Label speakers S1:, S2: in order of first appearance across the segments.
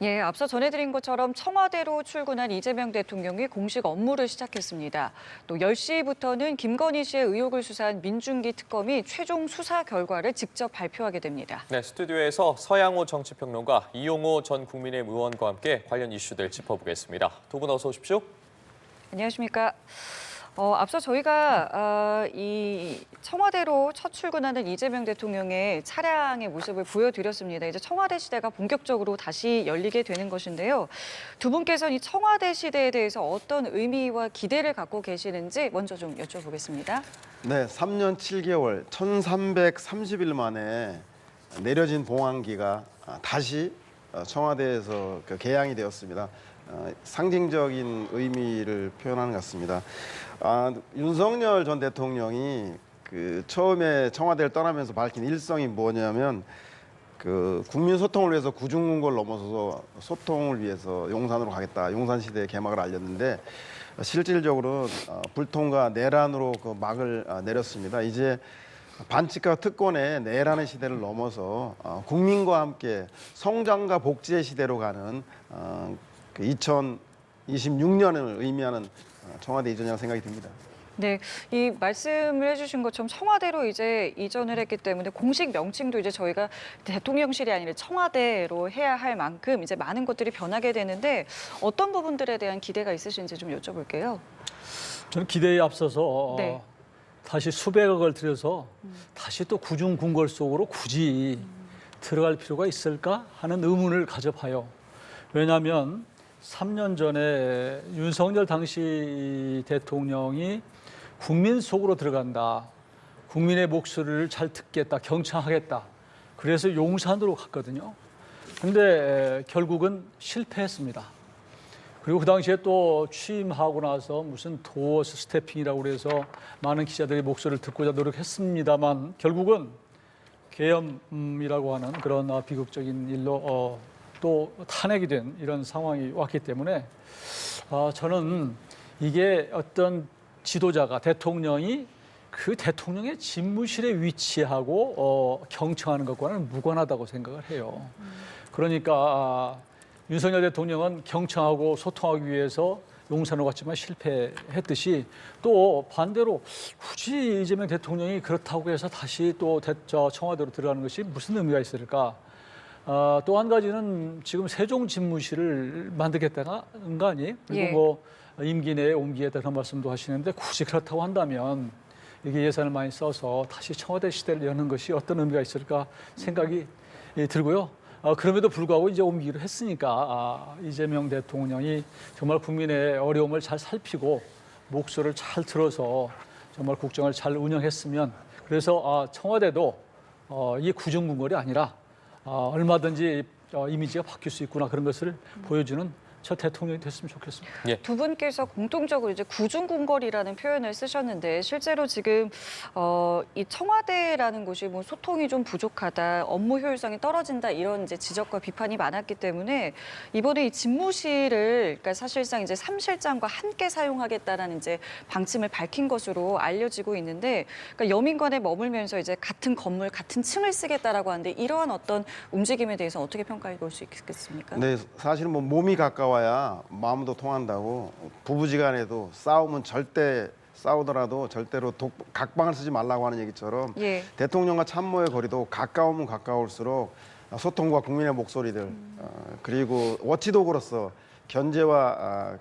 S1: 예, 앞서 전해드린 것처럼 청와대로 출근한 이재명 대통령이 공식 업무를 시작했습니다. 또 10시부터는 김건희 씨의 의혹을 수사한 민중기 특검이 최종 수사 결과를 직접 발표하게 됩니다.
S2: 네, 스튜디오에서 서양호 정치평론가 이용호 전 국민의힘 의원과 함께 관련 이슈들 짚어보겠습니다. 두 분 어서 오십시오.
S1: 안녕하십니까. 앞서 저희가 이 청와대로 첫 출근하는 이재명 대통령의 차량의 모습을 보여드렸습니다. 이제 청와대 시대가 본격적으로 다시 열리게 되는 것인데요. 두 분께서는 이 청와대 시대에 대해서 어떤 의미와 기대를 갖고 계시는지 먼저 좀 여쭤보겠습니다.
S3: 네, 3년 7개월, 1330일 만에 내려진 봉황기가 다시 청와대에서 개양이 되었습니다. 상징적인 의미를 표현하는 것 같습니다. 윤석열 전 대통령이 처음에 청와대를 떠나면서 밝힌 일성이 뭐냐면 국민 소통을 위해서 구중궁궐 넘어서서 소통을 위해서 용산으로 가겠다. 용산시대 개막을 알렸는데 실질적으로 불통과 내란으로 막을 내렸습니다. 이제 반칙과 특권의 내란의 시대를 넘어서 국민과 함께 성장과 복지의 시대로 가는 2026년을 의미하는 청와대 이전이라고 생각이 듭니다.
S1: 네, 이 말씀을 해주신 것처럼 청와대로 이제 이전을 했기 때문에 공식 명칭도 이제 저희가 대통령실이 아니라 청와대로 해야 할 만큼 이제 많은 것들이 변하게 되는데 어떤 부분들에 대한 기대가 있으신지 좀 여쭤볼게요.
S4: 저는 기대에 앞서서
S1: 네.
S4: 다시 수백억을 들여서 다시 또 구중궁궐 속으로 굳이 들어갈 필요가 있을까 하는 의문을 가져봐요. 왜냐하면 3년 전에 윤석열 당시 대통령이 국민 속으로 들어간다. 국민의 목소리를 잘 듣겠다. 경청하겠다. 그래서 용산으로 갔거든요. 근데 결국은 실패했습니다. 그리고 그 당시에 또 취임하고 나서 무슨 도어 스태핑이라고 그래서 많은 기자들이 목소리를 듣고자 노력했습니다만 결국은 계엄이라고 하는 그런 비극적인 일로 또 탄핵이 된 이런 상황이 왔기 때문에 저는 이게 어떤 지도자가 대통령이 그 대통령의 집무실에 위치하고 경청하는 것과는 무관하다고 생각을 해요. 그러니까 윤석열 대통령은 경청하고 소통하기 위해서 용산으로 갔지만 실패했듯이 또 반대로 굳이 이재명 대통령이 그렇다고 해서 다시 또 청와대로 들어가는 것이 무슨 의미가 있을까? 또 한 가지는 지금 세종 집무실을 만들겠다는 거 아니에요? 그리고
S1: 예.
S4: 뭐 임기 내에 옮기겠다 그런 말씀도 하시는데 굳이 그렇다고 한다면 이게 예산을 많이 써서 다시 청와대 시대를 여는 것이 어떤 의미가 있을까 생각이 들고요. 그럼에도 불구하고 이제 옮기기로 했으니까 이재명 대통령이 정말 국민의 어려움을 잘 살피고 목소리를 잘 들어서 정말 국정을 잘 운영했으면 그래서 청와대도 이게 구중궁궐이 아니라 얼마든지 이미지가 바뀔 수 있구나 그런 것을 보여주는 저 대통령이 됐으면 좋겠습니다.
S2: 예.
S1: 두 분께서 공통적으로 이제 구중궁궐이라는 표현을 쓰셨는데 실제로 지금 이 청와대라는 곳이 뭐 소통이 좀 부족하다, 업무 효율성이 떨어진다 이런 이제 지적과 비판이 많았기 때문에 이번에 이 집무실을 그러니까 사실상 이제 3실장과 함께 사용하겠다라는 이제 방침을 밝힌 것으로 알려지고 있는데 그러니까 여민관에 머물면서 이제 같은 건물, 같은 층을 쓰겠다라고 하는데 이러한 어떤 움직임에 대해서 어떻게 평가해 볼 수 있겠습니까?
S3: 네, 사실은 뭐 몸이 가까워야 마음도 통한다고 부부지간에도 싸우더라도 절대로 각방을 쓰지 말라고 하는 얘기처럼
S1: 예.
S3: 대통령과 참모의 거리도 가까우면 가까울수록 소통과 국민의 목소리들 그리고 워치독으로서 견제와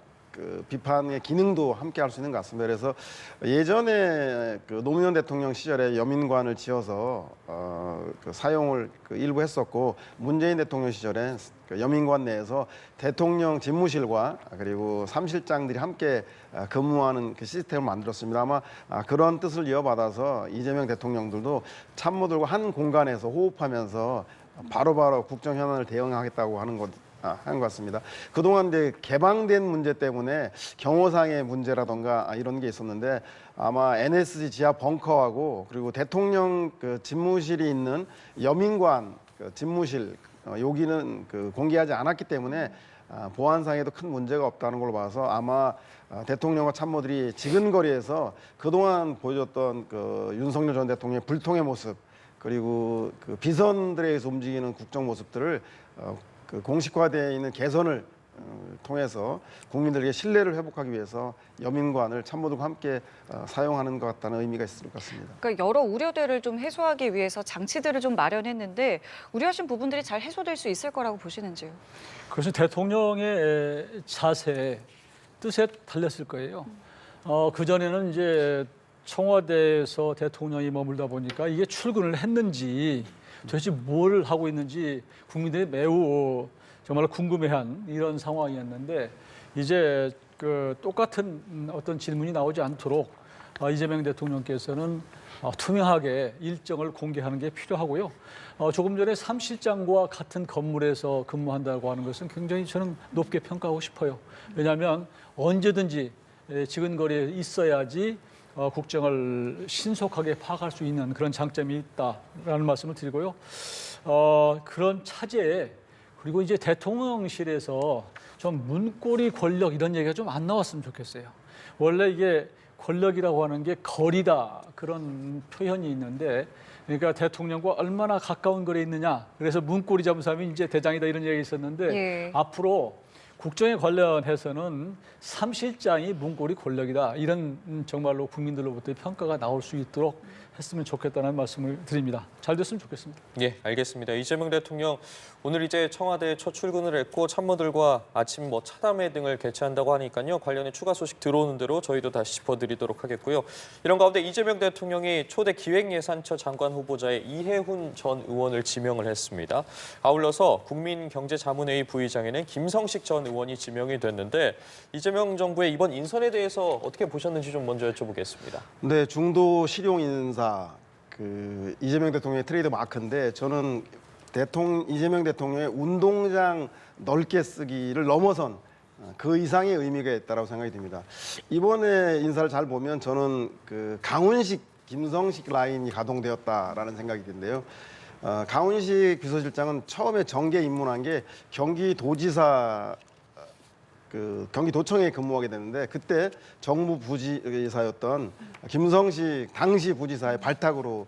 S3: 비판의 기능도 함께 할 수 있는 것 같습니다. 그래서 예전에 노무현 대통령 시절에 여민관을 지어서 사용을 일부 했었고 문재인 대통령 시절에 여민관 내에서 대통령 집무실과 그리고 3실장들이 함께 근무하는 그 시스템을 만들었습니다. 아마 그런 뜻을 이어받아서 이재명 대통령들도 참모들과 한 공간에서 호흡하면서 바로바로 국정 현안을 대응하겠다고 하는 것 같습니다. 그동안 이제 개방된 문제 때문에 경호상의 문제라던가 이런 게 있었는데 아마 NSC 지하 벙커하고 그리고 대통령 집무실이 있는 여민관 집무실 여기는 공개하지 않았기 때문에 보안상에도 큰 문제가 없다는 걸로 봐서 아마 대통령과 참모들이 지근거리에서 그동안 보여줬던 윤석열 전 대통령의 불통의 모습 그리고 비선들에 의해서 움직이는 국정 모습들을 그 공식화되어 있는 개선을 통해서 국민들에게 신뢰를 회복하기 위해서 여민관을 참모들과 함께 사용하는 것 같다는 의미가 있을 것 같습니다.
S1: 그러니까 여러 우려들을 좀 해소하기 위해서 장치들을 좀 마련했는데 우려하신 부분들이 잘 해소될 수 있을 거라고 보시는지요?
S4: 그것은 대통령의 자세, 뜻에 달렸을 거예요. 그전에는 이제 청와대에서 대통령이 머물다 보니까 이게 출근을 했는지 도대체 뭘 하고 있는지 국민들이 매우 정말 궁금해한 이런 상황이었는데 이제 그 똑같은 어떤 질문이 나오지 않도록 이재명 대통령께서는 투명하게 일정을 공개하는 게 필요하고요. 조금 전에 3실장과 같은 건물에서 근무한다고 하는 것은 굉장히 저는 높게 평가하고 싶어요. 왜냐하면 언제든지 지근거리에 있어야지 국정을 신속하게 파악할 수 있는 그런 장점이 있다라는 말씀을 드리고요. 그런 차제에 그리고 이제 대통령실에서 좀 문고리 권력 이런 얘기가 좀 안 나왔으면 좋겠어요. 원래 이게 권력이라고 하는 게 거리다 그런 표현이 있는데 그러니까 대통령과 얼마나 가까운 거리에 있느냐. 그래서 문고리 잡은 사람이 이제 대장이다 이런 얘기가 있었는데
S1: 예.
S4: 앞으로 국정에 관련해서는 3실장이 문고리 권력이다. 이런 정말로 국민들로부터 평가가 나올 수 있도록 했으면 좋겠다는 말씀을 드립니다. 잘 됐으면 좋겠습니다.
S2: 예, 알겠습니다. 이재명 대통령 오늘 이제 청와대에 첫 출근을 했고 참모들과 아침 차담회 등을 개최한다고 하니까요. 관련해 추가 소식 들어오는 대로 저희도 다시 짚어드리도록 하겠고요. 이런 가운데 이재명 대통령이 초대 기획예산처 장관 후보자에 이해훈 전 의원을 지명을 했습니다. 아울러서 국민경제자문회의 부의장에는 김성식 전 의원이 지명이 됐는데 이재명 정부의 이번 인선에 대해서 어떻게 보셨는지 좀 먼저 여쭤보겠습니다.
S3: 네, 중도 실용 인사 그 이재명 대통령의 트레이드 마크인데 저는 이재명 대통령의 운동장 넓게 쓰기를 넘어선 그 이상의 의미가 있다고 생각이 듭니다. 이번에 인사를 잘 보면 저는 그 강훈식, 김성식 라인이 가동되었다라는 생각이 드는데요. 강훈식 비서실장은 처음에 정계 입문한 게 경기도지사 경기도청에 근무하게 됐는데 그때 정무 부지사였던 김성식 당시 부지사의 발탁으로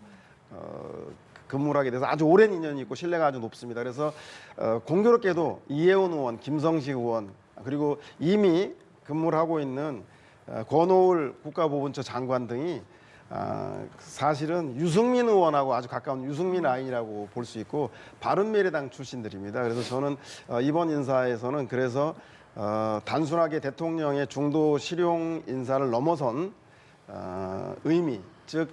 S3: 근무를 하게 돼서 아주 오랜 인연이 있고 신뢰가 아주 높습니다. 그래서 공교롭게도 이해훈 의원, 김성식 의원 그리고 이미 근무를 하고 있는 권오을 국가보훈처 장관 등이 사실은 유승민 의원하고 아주 가까운 유승민 라인이라고 볼 수 있고 바른미래당 출신들입니다. 그래서 저는 이번 인사에서는 그래서 단순하게 대통령의 중도 실용 인사를 넘어선 의미, 즉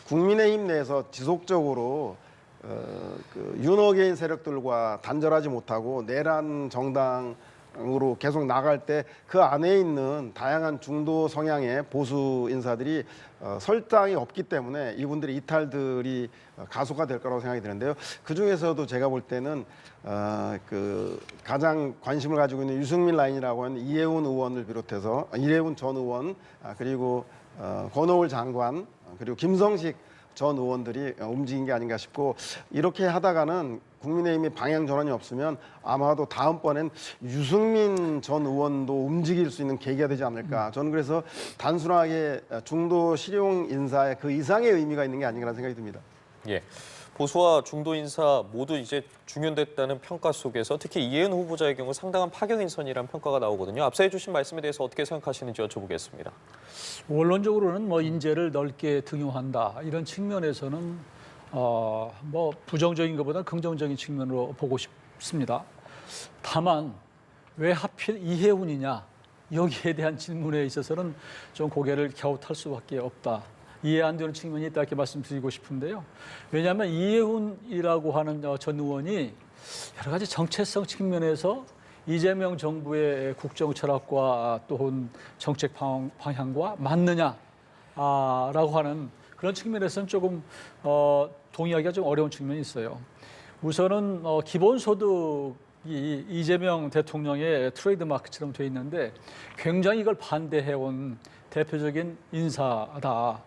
S3: 국민의힘 내에서 지속적으로 그 윤호개인 세력들과 단절하지 못하고 내란 정당으로 계속 나갈 때 그 안에 있는 다양한 중도 성향의 보수 인사들이 설당이 없기 때문에 이분들의 이탈들이 가속화될 거라고 생각이 드는데요. 그 중에서도 제가 볼 때는 그 가장 관심을 가지고 있는 유승민 라인이라고 하는 이해훈 의원을 비롯해서 이해훈 전 의원 그리고 권오을 장관 그리고 김성식 전 의원들이 움직인 게 아닌가 싶고 이렇게 하다가는 국민의힘이 방향 전환이 없으면 아마도 다음번엔 유승민 전 의원도 움직일 수 있는 계기가 되지 않을까. 저는 그래서 단순하게 중도 실용 인사에 그 이상의 의미가 있는 게 아닌가라는 생각이 듭니다.
S2: 예. 보수와 중도 인사 모두 이제 중연됐다는 평가 속에서 특히 이해은 후보자의 경우 상당한 파격 인선이라는 평가가 나오거든요. 앞서 해주신 말씀에 대해서 어떻게 생각하시는지 여쭤보겠습니다.
S4: 원론적으로는 인재를 넓게 등용한다 이런 측면에서는 부정적인 것보다 긍정적인 측면으로 보고 싶습니다. 다만 왜 하필 이해훈이냐 여기에 대한 질문에 있어서는 좀 고개를 갸웃할 수밖에 없다. 이해 안 되는 측면이 있다 이렇게 말씀드리고 싶은데요. 왜냐하면 이해훈이라고 하는 전 의원이 여러 가지 정체성 측면에서 이재명 정부의 국정 철학과 또는 정책 방향과 맞느냐라고 하는 그런 측면에서는 조금 동의하기가 좀 어려운 측면이 있어요. 우선은 기본소득이 이재명 대통령의 트레이드마크처럼 돼 있는데 굉장히 이걸 반대해온 대표적인 인사다.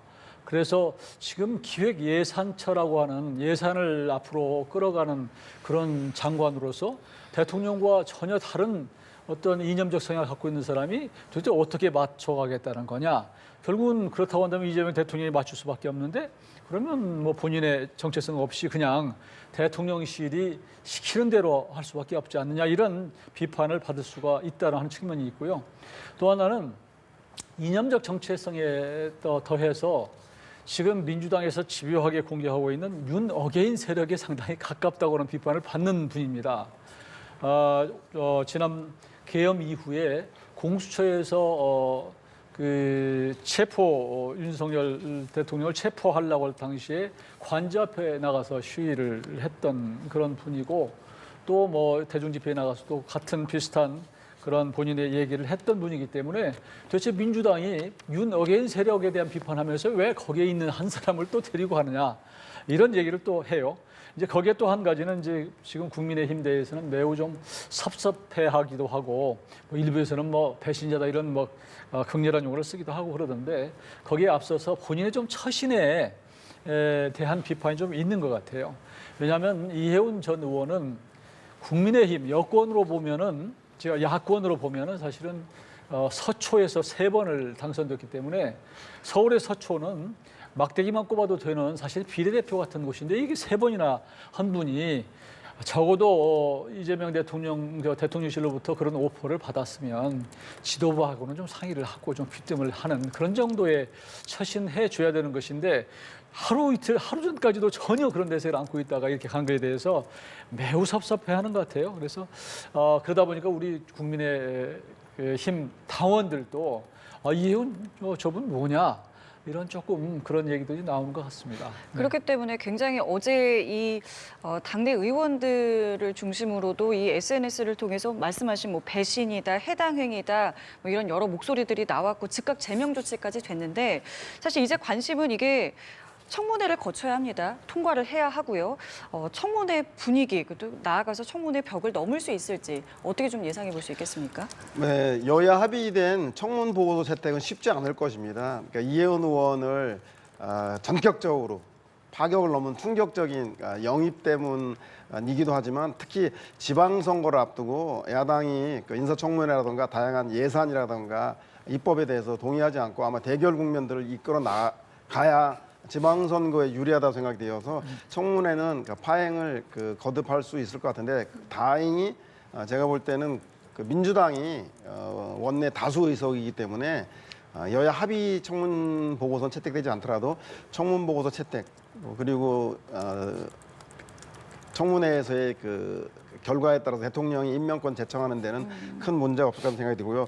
S4: 그래서 지금 기획예산처라고 하는 예산을 앞으로 끌어가는 그런 장관으로서 대통령과 전혀 다른 어떤 이념적 성향을 갖고 있는 사람이 도대체 어떻게 맞춰가겠다는 거냐. 결국은 그렇다고 한다면 이재명 대통령이 맞출 수밖에 없는데 그러면 뭐 본인의 정체성 없이 그냥 대통령실이 시키는 대로 할 수밖에 없지 않느냐 이런 비판을 받을 수가 있다는 하는 측면이 있고요. 또 하나는 이념적 정체성에 더해서 지금 민주당에서 집요하게 공격하고 있는 윤 어게인 세력에 상당히 가깝다고 하는 비판을 받는 분입니다. 지난 계엄 이후에 공수처에서 윤석열 대통령을 체포하려고 할 당시에 관저 앞에 나가서 시위를 했던 그런 분이고 또 뭐 대중집회에 나가서도 같은 비슷한 그런 본인의 얘기를 했던 분이기 때문에 도대체 민주당이 윤 어게인 세력에 대한 비판하면서 왜 거기에 있는 한 사람을 또 데리고 가느냐 이런 얘기를 또 해요. 이제 거기에 또 한 가지는 이제 지금 국민의힘 내에서는 매우 좀 섭섭해하기도 하고 뭐 일부에서는 뭐 배신자다 이런 뭐 극렬한 용어를 쓰기도 하고 그러던데 거기에 앞서서 본인의 좀 처신에 대한 비판이 좀 있는 것 같아요. 왜냐하면 이해운 전 의원은 국민의힘 여권으로 보면은 제가 야권으로 보면은 사실은 서초에서 3번을 당선됐기 때문에 서울의 서초는 막대기만 꼽아도 되는 사실 비례대표 같은 곳인데 이게 3번이나 한 분이 적어도 이재명 대통령실로부터 그런 오퍼를 받았으면 지도부하고는 좀 상의를 하고 좀 귀뜸을 하는 그런 정도의 처신해 줘야 되는 것인데 하루 이틀 하루 전까지도 전혀 그런 대세를 안고 있다가 이렇게 간 거에 대해서 매우 섭섭해하는 것 같아요. 그래서 그러다 보니까 우리 국민의힘 당원들도 이해운 저분 뭐냐? 이런 조금 그런 얘기들이 나오는 것 같습니다. 네.
S1: 그렇기 때문에 굉장히 어제 이 당내 의원들을 중심으로도 이 SNS를 통해서 말씀하신 뭐 배신이다, 해당 행위다 뭐 이런 여러 목소리들이 나왔고 즉각 제명 조치까지 됐는데 사실 이제 관심은 이게 청문회를 거쳐야 합니다. 통과를 해야 하고요. 청문회 분위기, 또 나아가서 청문회 벽을 넘을 수 있을지 어떻게 좀 예상해 볼 수 있겠습니까?
S3: 네, 여야 합의된 청문 보고서 채택은 쉽지 않을 것입니다. 그러니까 이해운 의원을 전격적으로 파격을 넘은 충격적인 영입 때문이기도 하지만 특히 지방선거를 앞두고 야당이 인사청문회라든가 다양한 예산이라든가 입법에 대해서 동의하지 않고 아마 대결 국면들을 이끌어 나가야 지방선거에 유리하다고 생각이 되어서 청문회는 파행을 거듭할 수 있을 것 같은데 다행히 제가 볼 때는 민주당이 원내 다수 의석이기 때문에 여야 합의 청문 보고서는 채택되지 않더라도 청문 보고서 채택 그리고 청문회에서의 결과에 따라서 대통령이 임명권 제청하는 데는 큰 문제가 없을 거라는 생각이 들고요.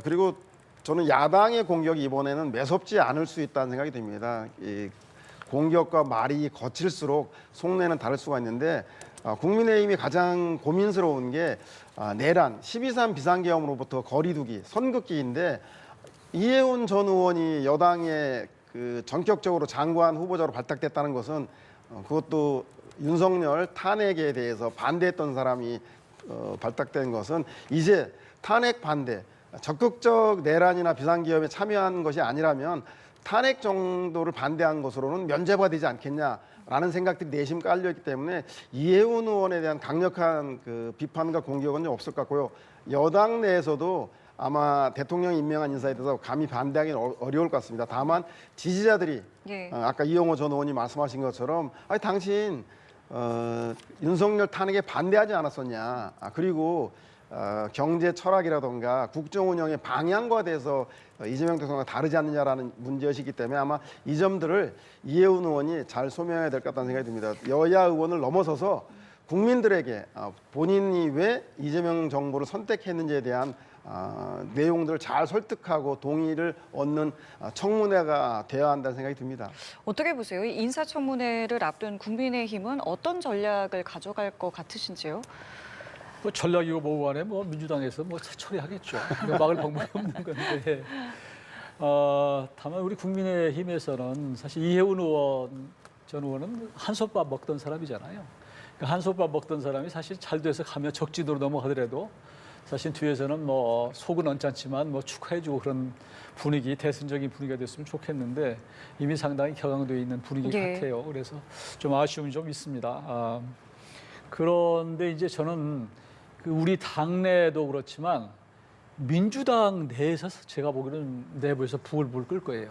S3: 그리고 저는 야당의 공격이 이번에는 매섭지 않을 수 있다는 생각이 듭니다. 이 공격과 말이 거칠수록 속내는 다를 수가 있는데 국민의힘이 가장 고민스러운 게 내란, 12.3 비상계엄으로부터 거리두기, 선긋기인데 이해운 전 의원이 여당의 전격적으로 장관 후보자로 발탁됐다는 것은 그것도 윤석열 탄핵에 대해서 반대했던 사람이 발탁된 것은 이제 탄핵 반대, 적극적 내란이나 비상기업에 참여한 것이 아니라면 탄핵 정도를 반대한 것으로는 면제가 되지 않겠냐라는 생각들이 내심 깔려있기 때문에 이해운 의원에 대한 강력한 비판과 공격은 좀 없을 것 같고요. 여당 내에서도 아마 대통령이 임명한 인사에 대해서 감히 반대하기는 어려울 것 같습니다. 다만 지지자들이
S1: 예.
S3: 아까 이영호 전 의원이 말씀하신 것처럼 아니 당신 윤석열 탄핵에 반대하지 않았었냐. 그리고 경제 철학이라든가 국정 운영의 방향과 대해서 이재명 대통령과 다르지 않느냐라는 문제의식이기 때문에 아마 이 점들을 이해운 의원이 잘 소명해야 될 것 같다는 생각이 듭니다. 여야 의원을 넘어서서 국민들에게 본인이 왜 이재명 정부를 선택했는지에 대한 내용들을 잘 설득하고 동의를 얻는 청문회가 되어야 한다는 생각이 듭니다.
S1: 어떻게 보세요? 이 인사청문회를 앞둔 국민의힘은 어떤 전략을 가져갈 것 같으신지요?
S4: 뭐 전략이고 뭐고 간에 뭐 민주당에서 뭐 처리하겠죠. 막을 방법이 없는 건데. 다만 우리 국민의힘에서는 사실 이해운 의원 전 의원은 한솥밥 먹던 사람이잖아요. 그러니까 한솥밥 먹던 사람이 사실 잘 돼서 가면 적지도로 넘어가더라도 사실 뒤에서는 뭐 속은 언짢지만 뭐 축하해주고 그런 분위기, 대승적인 분위기가 됐으면 좋겠는데 이미 상당히 격앙되어 있는 분위기
S1: 예.
S4: 같아요. 그래서 좀 아쉬움이 좀 있습니다. 그런데 이제 저는 그 우리 당내도 그렇지만 민주당 내에서 제가 보기에는 내부에서 부글부글 끌 거예요.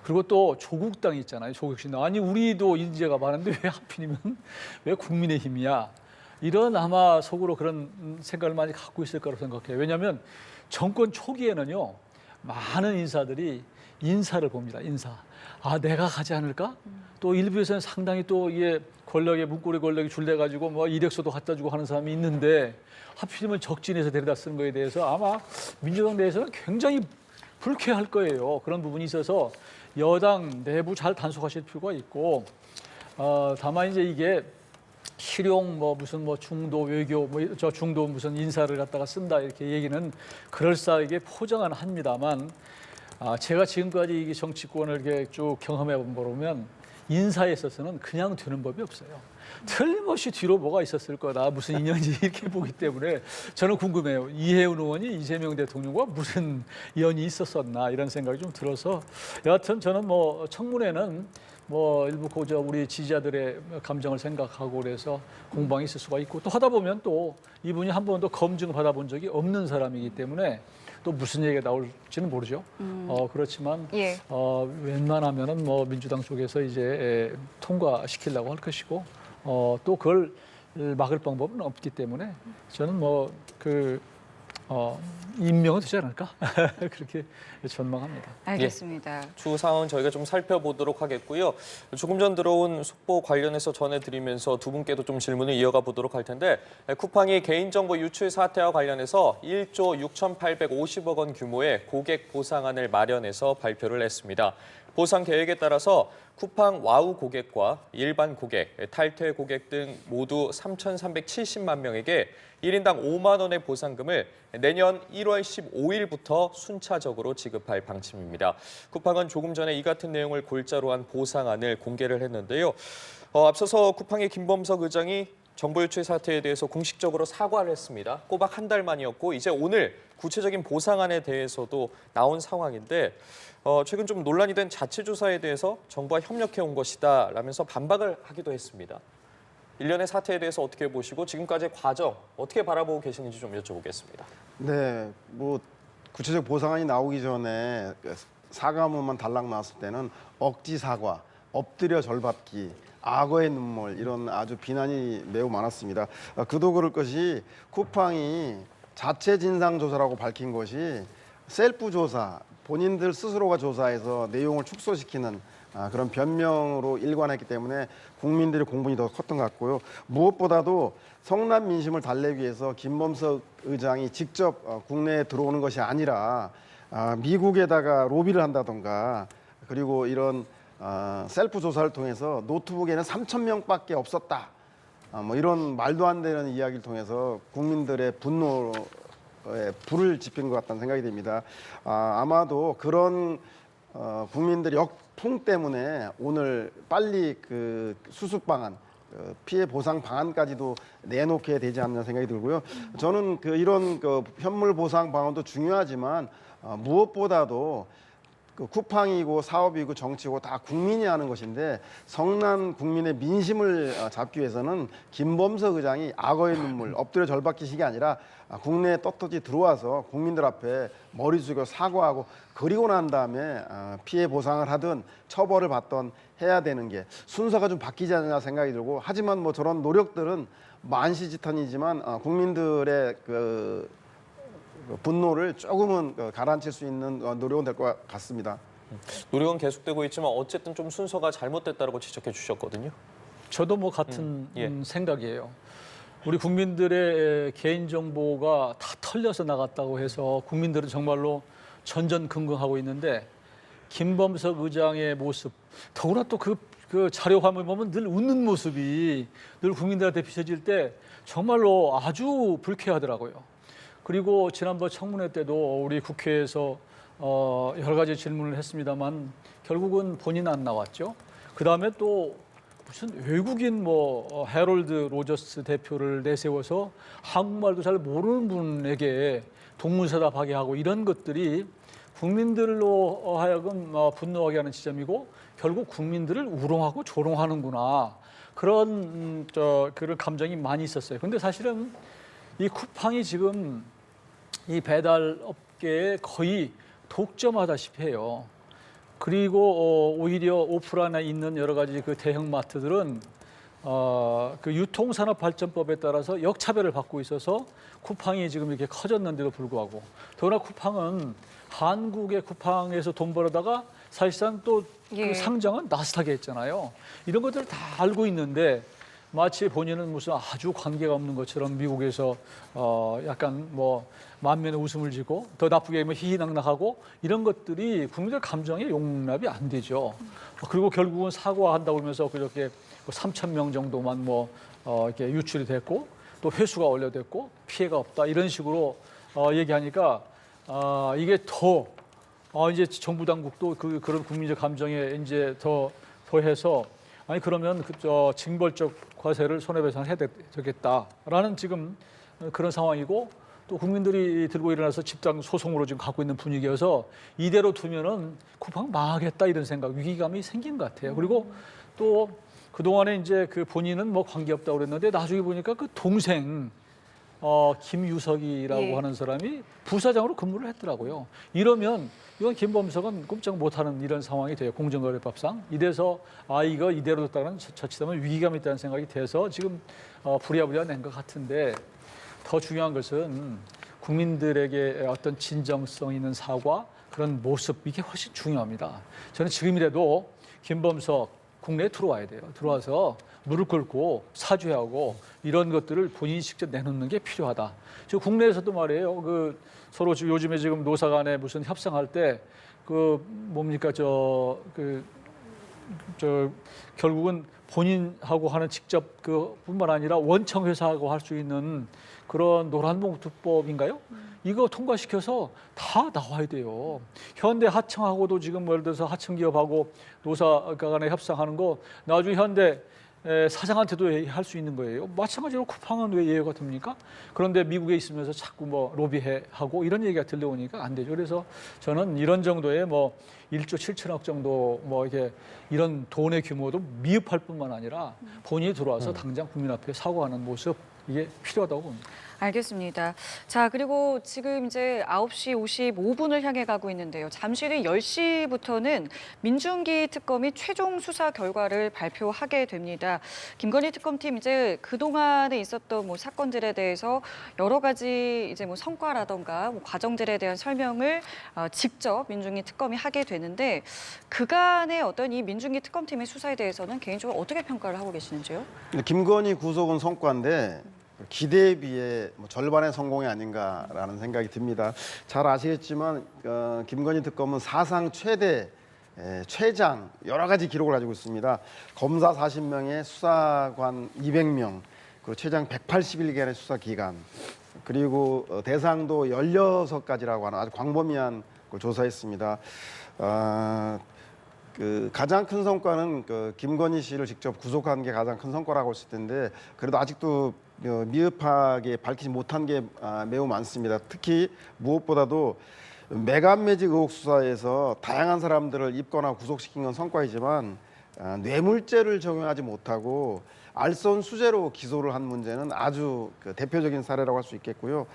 S4: 그리고 또 조국당 있잖아요. 조국신당. 아니 우리도 인재가 많은데 왜 하필이면 왜 국민의힘이야? 이런 아마 속으로 그런 생각을 많이 갖고 있을 거라고 생각해요. 왜냐하면 정권 초기에는요. 많은 인사들이 인사를 봅니다. 인사. 아 내가 가지 않을까? 또 일부에서는 상당히 또 이게 권력에 문고리 권력이 줄대가지고 뭐 이력서도 갖다 주고 하는 사람이 있는데 하필이면 적진에서 데려다 쓰는 거에 대해서 아마 민주당 내에서는 굉장히 불쾌할 거예요. 그런 부분이 있어서 여당 내부 잘 단속하실 필요가 있고 다만 이제 이게 실용 뭐 무슨 뭐 중도 외교 뭐 저 중도 무슨 인사를 갖다가 쓴다 이렇게 얘기는 그럴싸하게 포장은 합니다만 제가 지금까지 이 정치권을 이렇게 쭉 경험해 보면 인사에 있어서는 그냥 되는 법이 없어요. 틀림없이 뒤로 뭐가 있었을 거다. 무슨 인연이 이렇게 보기 때문에 저는 궁금해요. 이해운 의원이 이재명 대통령과 무슨 연이 있었었나 이런 생각이 좀 들어서 여하튼 저는 뭐 청문회는 뭐 일부 고저 우리 지지자들의 감정을 생각하고 그래서 공방이 있을 수가 있고 또 하다 보면 또 이분이 한 번도 검증 받아본 적이 없는 사람이기 때문에 또 무슨 얘기가 나올지는 모르죠. 그렇지만
S1: 예.
S4: 웬만하면은 뭐 민주당 쪽에서 이제 통과시키려고 할 것이고 또 그걸 막을 방법은 없기 때문에 저는 뭐 임명은 되지 않을까 그렇게 전망합니다.
S1: 알겠습니다.
S2: 추후 상황은 저희가 좀 살펴보도록 하겠고요. 조금 전 들어온 속보 관련해서 전해드리면서 두 분께도 좀 질문을 이어가 보도록 할 텐데 쿠팡이 개인정보 유출 사태와 관련해서 1조 6,850억 원 규모의 고객 보상안을 마련해서 발표를 했습니다. 보상 계획에 따라서 쿠팡 와우 고객과 일반 고객, 탈퇴 고객 등 모두 3,370만 명에게 1인당 5만 원의 보상금을 내년 1월 15일부터 순차적으로 지급할 방침입니다. 쿠팡은 조금 전에 이 같은 내용을 골자로 한 보상안을 공개를 했는데요. 앞서서 쿠팡의 김범석 의장이 정보 유출 사태에 대해서 공식적으로 사과를 했습니다. 꼬박 한 달 만이었고 이제 오늘 구체적인 보상안에 대해서도 나온 상황인데 최근 좀 논란이 된 자체 조사에 대해서 정부와 협력해 온 것이다 라면서 반박을 하기도 했습니다. 일련의 사태에 대해서 어떻게 보시고 지금까지의 과정 어떻게 바라보고 계시는지 좀 여쭤보겠습니다.
S3: 네, 뭐 구체적 보상안이 나오기 전에 사과문만 달랑 나왔을 때는 억지 사과, 엎드려 절받기, 악어의 눈물 이런 아주 비난이 매우 많았습니다. 그도 그럴 것이 쿠팡이 자체 진상 조사라고 밝힌 것이 셀프 조사, 본인들 스스로가 조사해서 내용을 축소시키는 그런 변명으로 일관했기 때문에 국민들의 공분이 더 컸던 것 같고요. 무엇보다도 성남 민심을 달래기 위해서 김범석 의장이 직접 국내에 들어오는 것이 아니라 미국에다가 로비를 한다던가 그리고 이런 셀프 조사를 통해서 노트북에는 3,000명밖에 없었다. 뭐 이런 말도 안 되는 이야기를 통해서 국민들의 분노에 불을 지핀 것 같다는 생각이 듭니다. 아마도 그런 국민들의 역풍 때문에 오늘 빨리 그 수습 방안, 피해 보상 방안까지도 내놓게 되지 않나 생각이 들고요. 저는 이런 현물 보상 방안도 중요하지만 무엇보다도 쿠팡이고 사업이고 정치고 다 국민이 하는 것인데 성난 국민의 민심을 잡기 위해서는 김범석 의장이 악어의 눈물, 엎드려 절받기식이 아니라 국내에 떳떳이 들어와서 국민들 앞에 머리 숙여 사과하고 그리고 난 다음에 피해 보상을 하든 처벌을 받던 해야 되는 게 순서가 좀 바뀌지 않나 생각이 들고 하지만 뭐 저런 노력들은 만시지탄이지만 국민들의 분노를 조금은 가라앉힐 수 있는 노력은 될 것 같습니다.
S2: 노력은 계속되고 있지만 어쨌든 좀 순서가 잘못됐다고 지적해 주셨거든요.
S4: 저도 뭐 같은 생각이에요. 우리 국민들의 개인정보가 다 털려서 나갔다고 해서 국민들은 정말로 전전긍긍하고 있는데 김범석 의장의 모습, 더구나 또 그 자료 화면 보면 늘 웃는 모습이 늘 국민들한테 비춰질 때 정말로 아주 불쾌하더라고요. 그리고 지난번 청문회 때도 우리 국회에서 여러 가지 질문을 했습니다만 결국은 본인 안 나왔죠. 그다음에 또 무슨 외국인 해럴드 로저스 대표를 내세워서 한국말도 잘 모르는 분에게 동문서답하게 하고 이런 것들이 국민들로 하여금 분노하게 하는 지점이고 결국 국민들을 우롱하고 조롱하는구나 그런 그런 감정이 많이 있었어요. 근데 사실은 이 쿠팡이 지금 이 배달 업계에 거의 독점하다시피 해요. 그리고 오히려 오프라인에 있는 여러 가지 그 대형마트들은 그 유통산업발전법에 따라서 역차별을 받고 있어서 쿠팡이 지금 이렇게 커졌는데도 불구하고, 더구나 쿠팡은 한국의 쿠팡에서 돈 벌어다가 사실상 또
S1: 예.
S4: 그 상장은 나스닥에 했잖아요. 이런 것들을 다 알고 있는데 마치 본인은 무슨 아주 관계가 없는 것처럼 미국에서 약간 뭐 만면에 웃음을 지고 더 나쁘게 하면 희희낙낙하고 이런 것들이 국민들 감정에 용납이 안 되죠. 그리고 결국은 사과한다고 하면서 그렇게 3천 명 정도만 뭐 이렇게 유출이 됐고 또 회수가 완료됐고 피해가 없다 이런 식으로 얘기하니까 이게 더 이제 정부 당국도 그런 국민적 감정에 이제 더해서 아니 그러면 징벌적 과세를 손해배상을 해야 되겠다라는 지금 그런 상황이고, 또 국민들이 들고 일어나서 집단 소송으로 지금 갖고 있는 분위기여서 이대로 두면은 쿠팡 망하겠다 이런 생각, 위기감이 생긴 것 같아요. 그리고 또 그동안에 이제 그 본인은 뭐 관계없다고 그랬는데 나중에 보니까 그 동생 김유석이라고
S1: 예.
S4: 하는 사람이 부사장으로 근무를 했더라고요. 이러면 이건 김범석은 꼼짝 못하는 이런 상황이 돼요. 공정거래법상. 이래서 이거 이대로 뒀다가는 자칫하면 위기감이 있다는 생각이 돼서 지금 부랴부랴 낸 것 같은데, 더 중요한 것은 국민들에게 어떤 진정성 있는 사과, 그런 모습, 이게 훨씬 중요합니다. 저는 지금이라도 김범석 국내에 들어와야 돼요. 들어와서 무릎 꿇고 사죄하고 이런 것들을 본인이 직접 내놓는 게 필요하다. 지금 국내에서도 말이에요. 그 서로 지금 요즘에 지금 노사 간에 무슨 협상할 때 그 뭡니까 결국은 본인하고 하는 직접 그뿐만 아니라 원청 회사하고 할 수 있는 그런 노란봉투법인가요? 이거 통과시켜서 다 나와야 돼요. 현대 하청하고도 지금 예를 들어서 하청기업하고 노사 간에 협상하는 거 나중에 현대 사장한테도 할 수 있는 거예요. 마찬가지로 쿠팡은 왜 예외가 됩니까? 그런데 미국에 있으면서 자꾸 뭐 로비하고 이런 얘기가 들려오니까 안 되죠. 그래서 저는 이런 정도의 뭐 1조 7천억 정도 뭐 이렇게 이런 돈의 규모도 미흡할 뿐만 아니라 본인이 들어와서 당장 국민 앞에 사과하는 모습, 이게 필요하다고 봅니다.
S1: 알겠습니다. 자, 그리고 지금 이제 9시 55분을 향해 가고 있는데요. 잠시 뒤 10시부터는 민중기 특검이 최종 수사 결과를 발표하게 됩니다. 김건희 특검팀 이제 그동안에 있었던 뭐 사건들에 대해서 여러 가지 이제 뭐 성과라던가 뭐 과정들에 대한 설명을 직접 민중기 특검이 하게 되는데, 그간의 어떤 이 민중기 특검팀의 수사에 대해서는 개인적으로 어떻게 평가를 하고 계시는지요?
S3: 김건희 구속은 성과인데 기대에 비해 뭐 절반의 성공이 아닌가라는 생각이 듭니다. 잘 아시겠지만 김건희 특검은 사상 최대 최장 여러 가지 기록을 가지고 있습니다. 검사 40명에 수사관 200명, 그리고 최장 180일간의 수사 기간, 그리고 대상도 16가지라고 하는 아주 광범위한 걸 조사했습니다. 그 가장 큰 성과는 김건희 씨를 직접 구속한 게 가장 큰 성과라고 할 수 있을 텐데, 그래도 아직도 미흡하게 밝히지 못한 게 매우 많습니다. 특히 무엇보다도 매간매직 의혹 수사에서 다양한 사람들을 입건하고 구속시킨 건 성과이지만 뇌물죄를 적용하지 못하고 알선수재로 기소를 한 문제는 아주 대표적인 사례라고 할 수 있겠고요.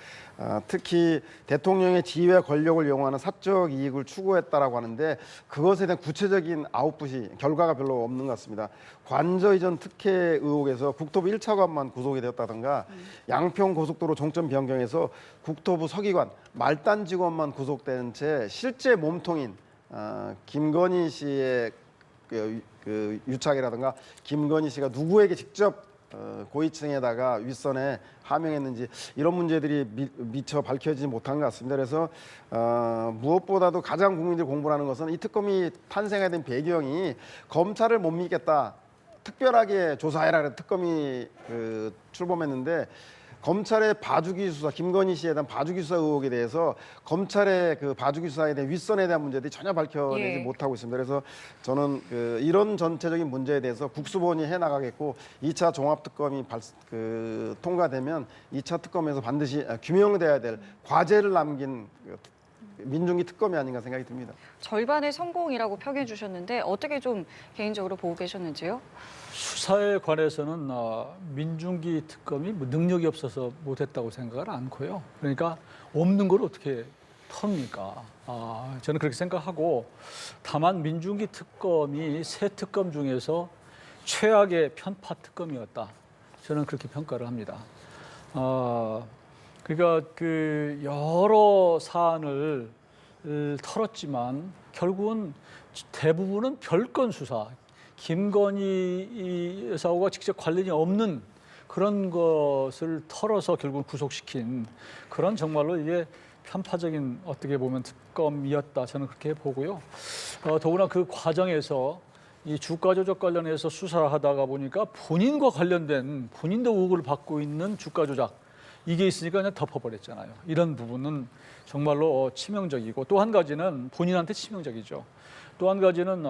S3: 특히 대통령의 지위와 권력을 이용하는 사적 이익을 추구했다라고 하는데 그것에 대한 구체적인 아웃풋이 결과가 별로 없는 것 같습니다. 관저 이전 특혜 의혹에서 국토부 1차관만 구속이 되었다든가 양평 고속도로 종점 변경에서 국토부 서기관 말단 직원만 구속된 채 실제 몸통인 김건희 씨의 그 유착이라든가 김건희 씨가 누구에게 직접 고위층에다가 윗선에 하명했는지 이런 문제들이 미처 밝혀지지 못한 것 같습니다. 그래서 무엇보다도 가장 국민들이 공부하는 것은 이 특검이 탄생하게 된 배경이 검찰을 못 믿겠다, 특별하게 조사해라 그래서 특검이 출범했는데, 검찰의 봐주기 수사, 김건희 씨에 대한 봐주기 수사 의혹에 대해서 검찰의 그 봐주기 수사에 대한 윗선에 대한 문제들이 전혀 밝혀내지 못하고 있습니다. 그래서 저는 이런 전체적인 문제에 대해서 국수본이 해나가겠고 2차 종합특검이 통과되면 2차 특검에서 반드시 규명돼야 될 과제를 남긴 민중기 특검이 아닌가 생각이 듭니다.
S1: 절반의 성공이라고 평해 주셨는데 어떻게 좀 개인적으로 보고 계셨는지요?
S4: 수사에 관해서는 민중기 특검이 뭐 능력이 없어서 못했다고 생각을 않고요. 그러니까 없는 걸 어떻게 텁니까? 저는 그렇게 생각하고 다만 민중기 특검이 새 특검 중에서 최악의 편파 특검이었다. 저는 그렇게 평가를 합니다. 그러니까 그 여러 사안을 털었지만 결국은 대부분은 별건 수사, 김건희 여사와 직접 관련이 없는 그런 것을 털어서 결국 구속시킨 그런 정말로 이게 편파적인 어떻게 보면 특검이었다. 저는 그렇게 보고요. 더구나 그 과정에서 이 주가 조작 관련해서 수사를 하다가 보니까 본인과 관련된 본인도 의혹을 받고 있는 주가 조작 이게 있으니까 그냥 덮어버렸잖아요. 이런 부분은 정말로 치명적이고 또 한 가지는 본인한테 치명적이죠. 또 한 가지는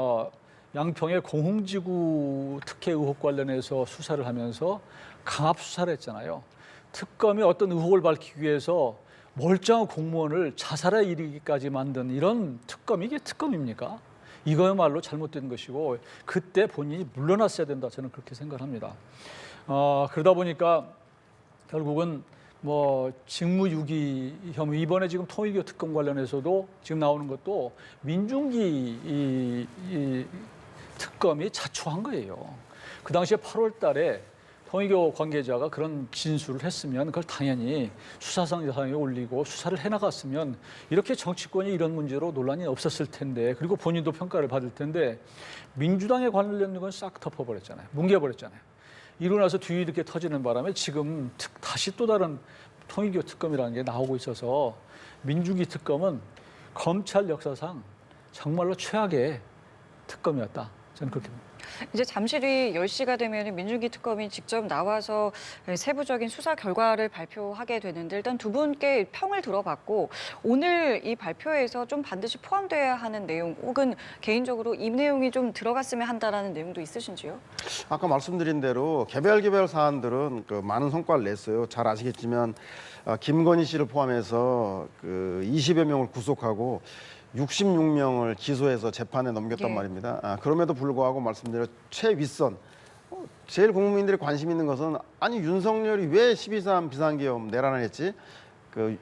S4: 양평의 공흥지구 특혜 의혹 관련해서 수사를 하면서 강압 수사를 했잖아요. 특검이 어떤 의혹을 밝히기 위해서 멀쩡한 공무원을 자살에 이르기까지 만든 이런 특검이 이게 특검입니까? 이거야말로 잘못된 것이고 그때 본인이 물러났어야 된다. 저는 그렇게 생각합니다. 그러다 보니까 결국은 뭐 직무유기 혐의 이번에 지금 통일교 특검 관련해서도 지금 나오는 것도 민중기 이 특검이 자초한 거예요. 그 당시에 8월 달에 통일교 관계자가 그런 진술을 했으면 그걸 당연히 수사상에 올리고 수사를 해나갔으면 이렇게 정치권이 이런 문제로 논란이 없었을 텐데 그리고 본인도 평가를 받을 텐데 민주당에 관련된 건 싹 덮어버렸잖아요. 뭉개버렸잖아요. 이러고 나서 뒤에 이렇게 터지는 바람에 지금 다시 또 다른 통일교 특검이라는 게 나오고 있어서 민중기 특검은 검찰 역사상 정말로 최악의 특검이었다. 저는 그렇게 봅니다.
S1: 이제 잠시 뒤 10시가 되면 민중기 특검이 직접 나와서 세부적인 수사 결과를 발표하게 되는데 일단 두 분께 평을 들어봤고 오늘 이 발표에서 좀 반드시 포함돼야 하는 내용 혹은 개인적으로 이 내용이 좀 들어갔으면 한다라는 내용도 있으신지요?
S3: 아까 말씀드린 대로 개별 사안들은 그 많은 성과를 냈어요. 잘 아시겠지만 김건희 씨를 포함해서 그 20여 명을 구속하고 66명을 기소해서 재판에 넘겼단
S1: 예.
S3: 말입니다. 그럼에도 불구하고 말씀드린 최윗선 제일 국민들이 관심 있는 것은 아니 윤석열이 왜 12.3 비상계엄 내란을 했지? 그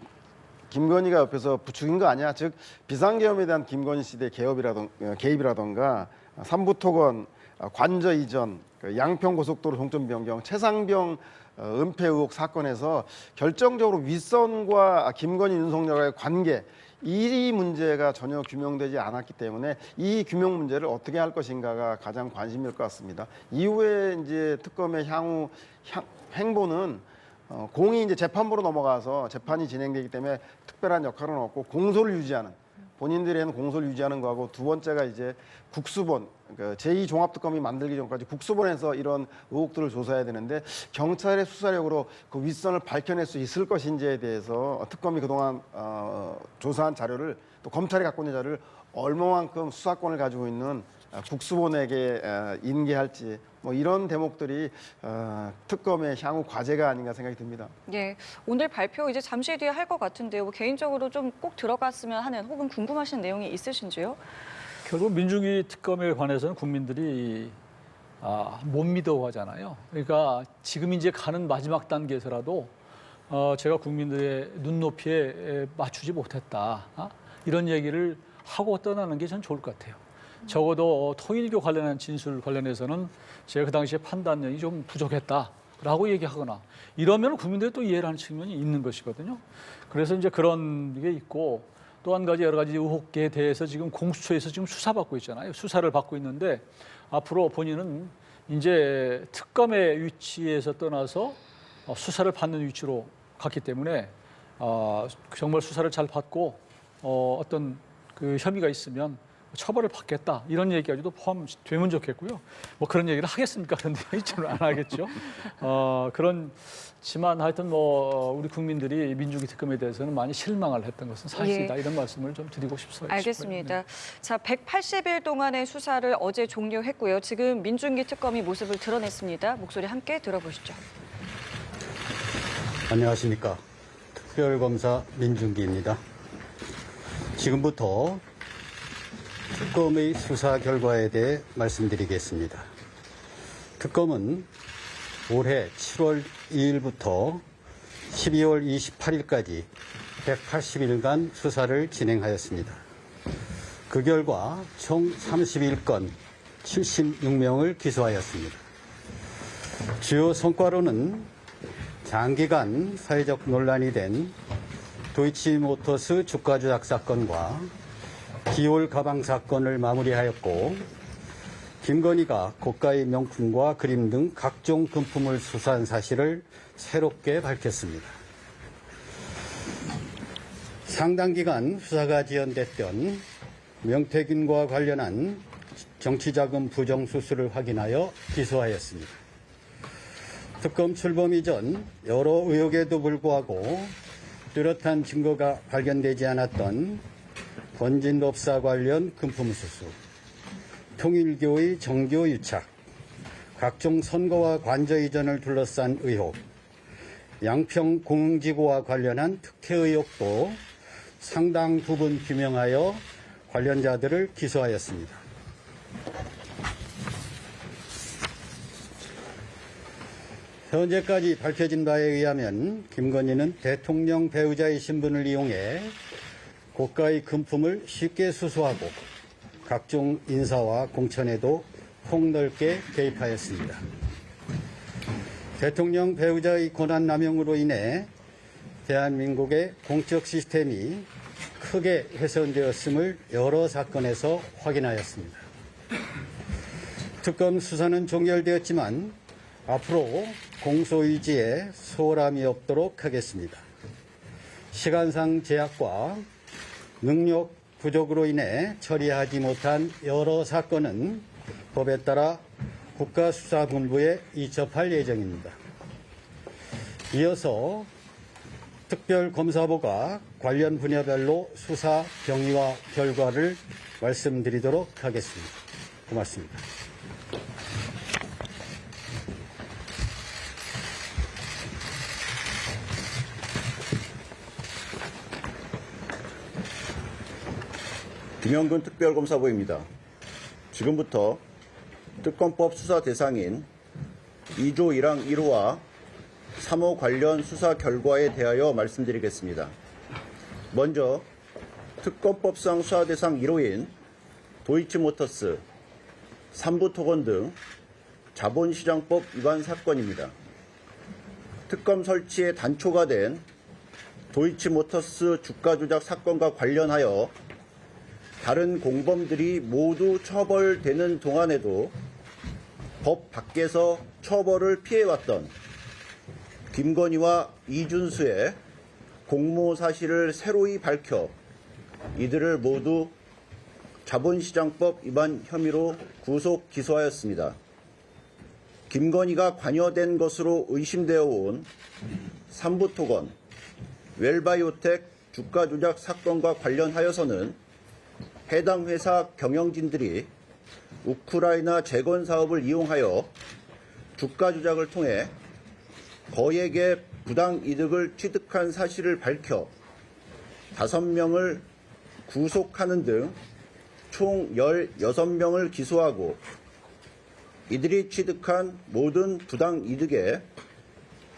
S3: 김건희가 옆에서 부추긴 거 아니야? 즉 비상계엄에 대한 김건희 씨의 개입이라던가 삼부토건 관저 이전, 양평 고속도로 종점 변경, 최상병 은폐 의혹 사건에서 결정적으로 윗선과 김건희 윤석열과의 관계 이 문제가 전혀 규명되지 않았기 때문에 이 규명 문제를 어떻게 할 것인가가 가장 관심일 것 같습니다. 이후에 이제 특검의 향후 행보는 공이 이제 재판부로 넘어가서 재판이 진행되기 때문에 특별한 역할은 없고 공소를 유지하는 본인들에는 공소를 유지하는 거하고 두 번째가 이제 국수본 그러니까 제2종합특검이 만들기 전까지 국수본에서 이런 의혹들을 조사해야 되는데 경찰의 수사력으로 그 윗선을 밝혀낼 수 있을 것인지에 대해서 특검이 그동안 조사한 자료를 또 검찰이 갖고 있는 자료를 얼마만큼 수사권을 가지고 있는 국수본에게 인계할지 뭐 이런 대목들이 특검의 향후 과제가 아닌가 생각이 듭니다.
S1: 예, 오늘 발표 이제 잠시 뒤에 할 것 같은데요. 뭐 개인적으로 좀 꼭 들어갔으면 하는 혹은 궁금하신 내용이 있으신지요?
S4: 결국 민중기 특검에 관해서는 국민들이 못 믿어 하잖아요. 그러니까 지금 이제 가는 마지막 단계에서라도 제가 국민들의 눈높이에 맞추지 못했다. 이런 얘기를 하고 떠나는 게 전 좋을 것 같아요. 적어도 통일교 관련한 진술 관련해서는 제가 그 당시에 판단력이 좀 부족했다라고 얘기하거나 이러면 국민들이 또 이해를 하는 측면이 있는 것이거든요. 그래서 이제 그런 게 있고 또 한 가지 여러 가지 의혹에 대해서 지금 공수처에서 지금 수사받고 있잖아요. 수사를 받고 있는데 앞으로 본인은 이제 특검의 위치에서 떠나서 수사를 받는 위치로 갔기 때문에 정말 수사를 잘 받고 어떤 그 혐의가 있으면 처벌을 받겠다 이런 얘기까지도 포함되면 좋겠고요. 뭐 그런 얘기를 하겠습니까? 그런데 저는 안 하겠죠. 그렇지만 하여튼 뭐 우리 국민들이 민중기 특검에 대해서는 많이 실망을 했던 것은 사실이다. 이런 말씀을 좀 드리고 싶어요.
S1: 알겠습니다. 자, 180일 동안의 수사를 어제 종료했고요. 지금 민중기 특검이 모습을 드러냈습니다. 목소리 함께 들어보시죠.
S5: 안녕하십니까. 특별검사 민중기입니다. 지금부터 특검의 수사 결과에 대해 말씀드리겠습니다. 특검은 올해 7월 2일부터 12월 28일까지 180일간 수사를 진행하였습니다. 그 결과 총 31건 76명을 기소하였습니다. 주요 성과로는 장기간 사회적 논란이 된 도이치모터스 주가 조작 사건과 기올 가방 사건을 마무리하였고, 김건희가 고가의 명품과 그림 등 각종 금품을 수사한 사실을 새롭게 밝혔습니다. 상당 기간 수사가 지연됐던 명태균과 관련한 정치자금 부정수수를 확인하여 기소하였습니다. 특검 출범 이전 여러 의혹에도 불구하고 뚜렷한 증거가 발견되지 않았던 권진법사 관련 금품 수수, 통일교의 정교 유착, 각종 선거와 관저 이전을 둘러싼 의혹, 양평 공흥지구와 관련한 특혜 의혹도 상당 부분 규명하여 관련자들을 기소하였습니다. 현재까지 밝혀진 바에 의하면 김건희는 대통령 배우자의 신분을 이용해 고가의 금품을 쉽게 수수하고 각종 인사와 공천에도 폭넓게 개입하였습니다. 대통령 배우자의 권한 남용으로 인해 대한민국의 공적 시스템이 크게 훼손되었음을 여러 사건에서 확인하였습니다. 특검 수사는 종결되었지만 앞으로 공소유지에 소홀함이 없도록 하겠습니다. 시간상 제약과 능력 부족으로 인해 처리하지 못한 여러 사건은 법에 따라 국가수사본부에 이첩할 예정입니다. 이어서 특별검사부가 관련 분야별로 수사 경위와 결과를 말씀드리도록 하겠습니다. 고맙습니다.
S6: 김영근 특별검사부입니다. 지금부터 특검법 수사 대상인 2조 1항 1호와 3호 관련 수사 결과에 대하여 말씀드리겠습니다. 먼저 특검법상 수사 대상 1호인 도이치모터스, 삼부토건 등 자본시장법 위반 사건입니다. 특검 설치에 단초가 된 도이치모터스 주가 조작 사건과 관련하여 다른 공범들이 모두 처벌되는 동안에도 법 밖에서 처벌을 피해왔던 김건희와 이준수의 공모 사실을 새로이 밝혀 이들을 모두 자본시장법 위반 혐의로 구속 기소하였습니다. 김건희가 관여된 것으로 의심되어 온 삼부토건, 웰바이오텍 주가 조작 사건과 관련하여서는 해당 회사 경영진들이 우크라이나 재건 사업을 이용하여 주가 조작을 통해 거액의 부당 이득을 취득한 사실을 밝혀 5명을 구속하는 등 총 16명을 기소하고 이들이 취득한 모든 부당 이득의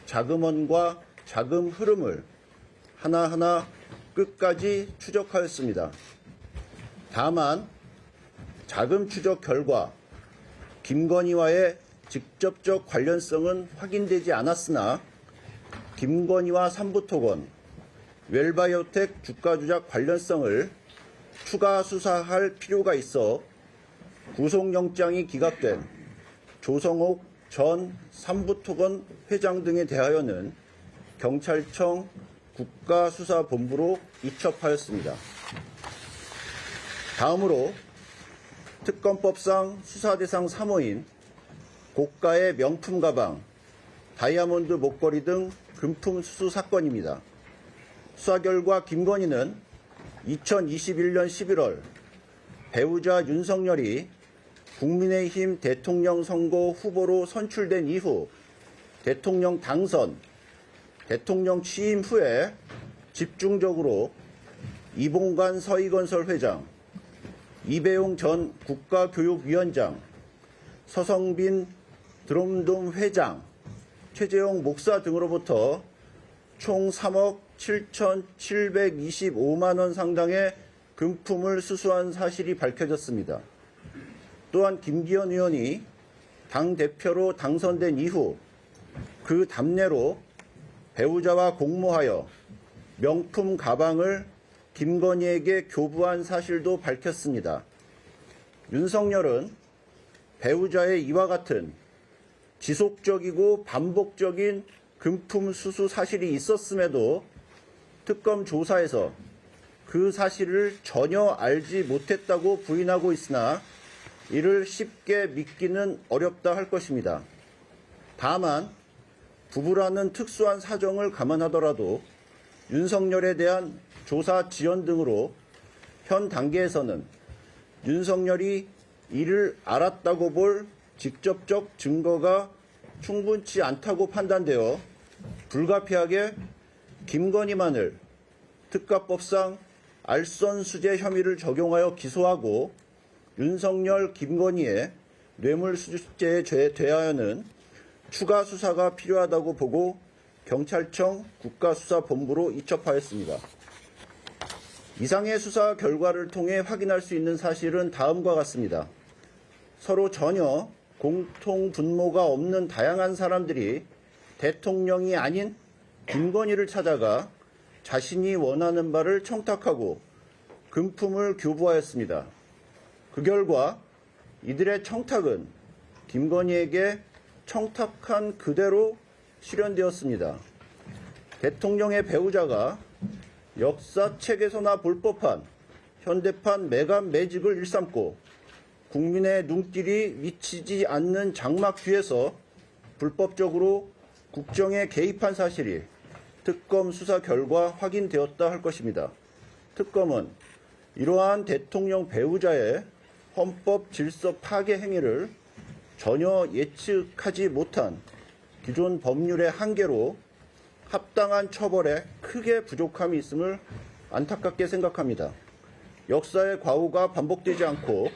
S6: 자금원과 자금 흐름을 하나하나 끝까지 추적하였습니다. 다만 자금 추적 결과 김건희와의 직접적 관련성은 확인되지 않았으나 김건희와 삼부토건, 웰바이오텍 주가 조작 관련성을 추가 수사할 필요가 있어 구속영장이 기각된 조성옥 전 삼부토건 회장 등에 대하여는 경찰청 국가수사본부로 이첩하였습니다. 다음으로 특검법상 수사대상 3호인 고가의 명품 가방, 다이아몬드 목걸이 등 금품 수수 사건입니다. 수사 결과 김건희는 2021년 11월 배우자 윤석열이 국민의힘 대통령 선거 후보로 선출된 이후 대통령 당선, 대통령 취임 후에 집중적으로 이봉관 서희건설 회장, 이배용 전 국가교육위원장, 서성빈 드럼돔 회장, 최재용 목사 등으로부터 총 3억 7,725만 원 상당의 금품을 수수한 사실이 밝혀졌습니다. 또한 김기현 의원이 당대표로 당선된 이후 그 답례로 배우자와 공모하여 명품 가방을 김건희에게 교부한 사실도 밝혔습니다. 윤석열은 배우자의 이와 같은 지속적이고 반복적인 금품 수수 사실이 있었음에도 특검 조사에서 그 사실을 전혀 알지 못했다고 부인하고 있으나 이를 쉽게 믿기는 어렵다 할 것입니다. 다만 부부라는 특수한 사정을 감안하더라도 윤석열에 대한 조사 지연 등으로 현 단계에서는 윤석열이 이를 알았다고 볼 직접적 증거가 충분치 않다고 판단되어 불가피하게 김건희만을 특가법상 알선수재 혐의를 적용하여 기소하고 윤석열, 김건희의 뇌물수수죄에 대하여는 추가 수사가 필요하다고 보고 경찰청 국가수사본부로 이첩하였습니다. 이상의 수사 결과를 통해 확인할 수 있는 사실은 다음과 같습니다. 서로 전혀 공통 분모가 없는 다양한 사람들이 대통령이 아닌 김건희를 찾아가 자신이 원하는 바를 청탁하고 금품을 교부하였습니다. 그 결과 이들의 청탁은 김건희에게 청탁한 그대로 실현되었습니다. 대통령의 배우자가 역사책에서나 볼 법한 현대판 매감 매직을 일삼고 국민의 눈길이 미치지 않는 장막 뒤에서 불법적으로 국정에 개입한 사실이 특검 수사 결과 확인되었다 할 것입니다. 특검은 이러한 대통령 배우자의 헌법 질서 파괴 행위를 전혀 예측하지 못한 기존 법률의 한계로 합당한 처벌에 크게 부족함이 있음을 안타깝게 생각합니다. 역사의 과오가 반복되지 않고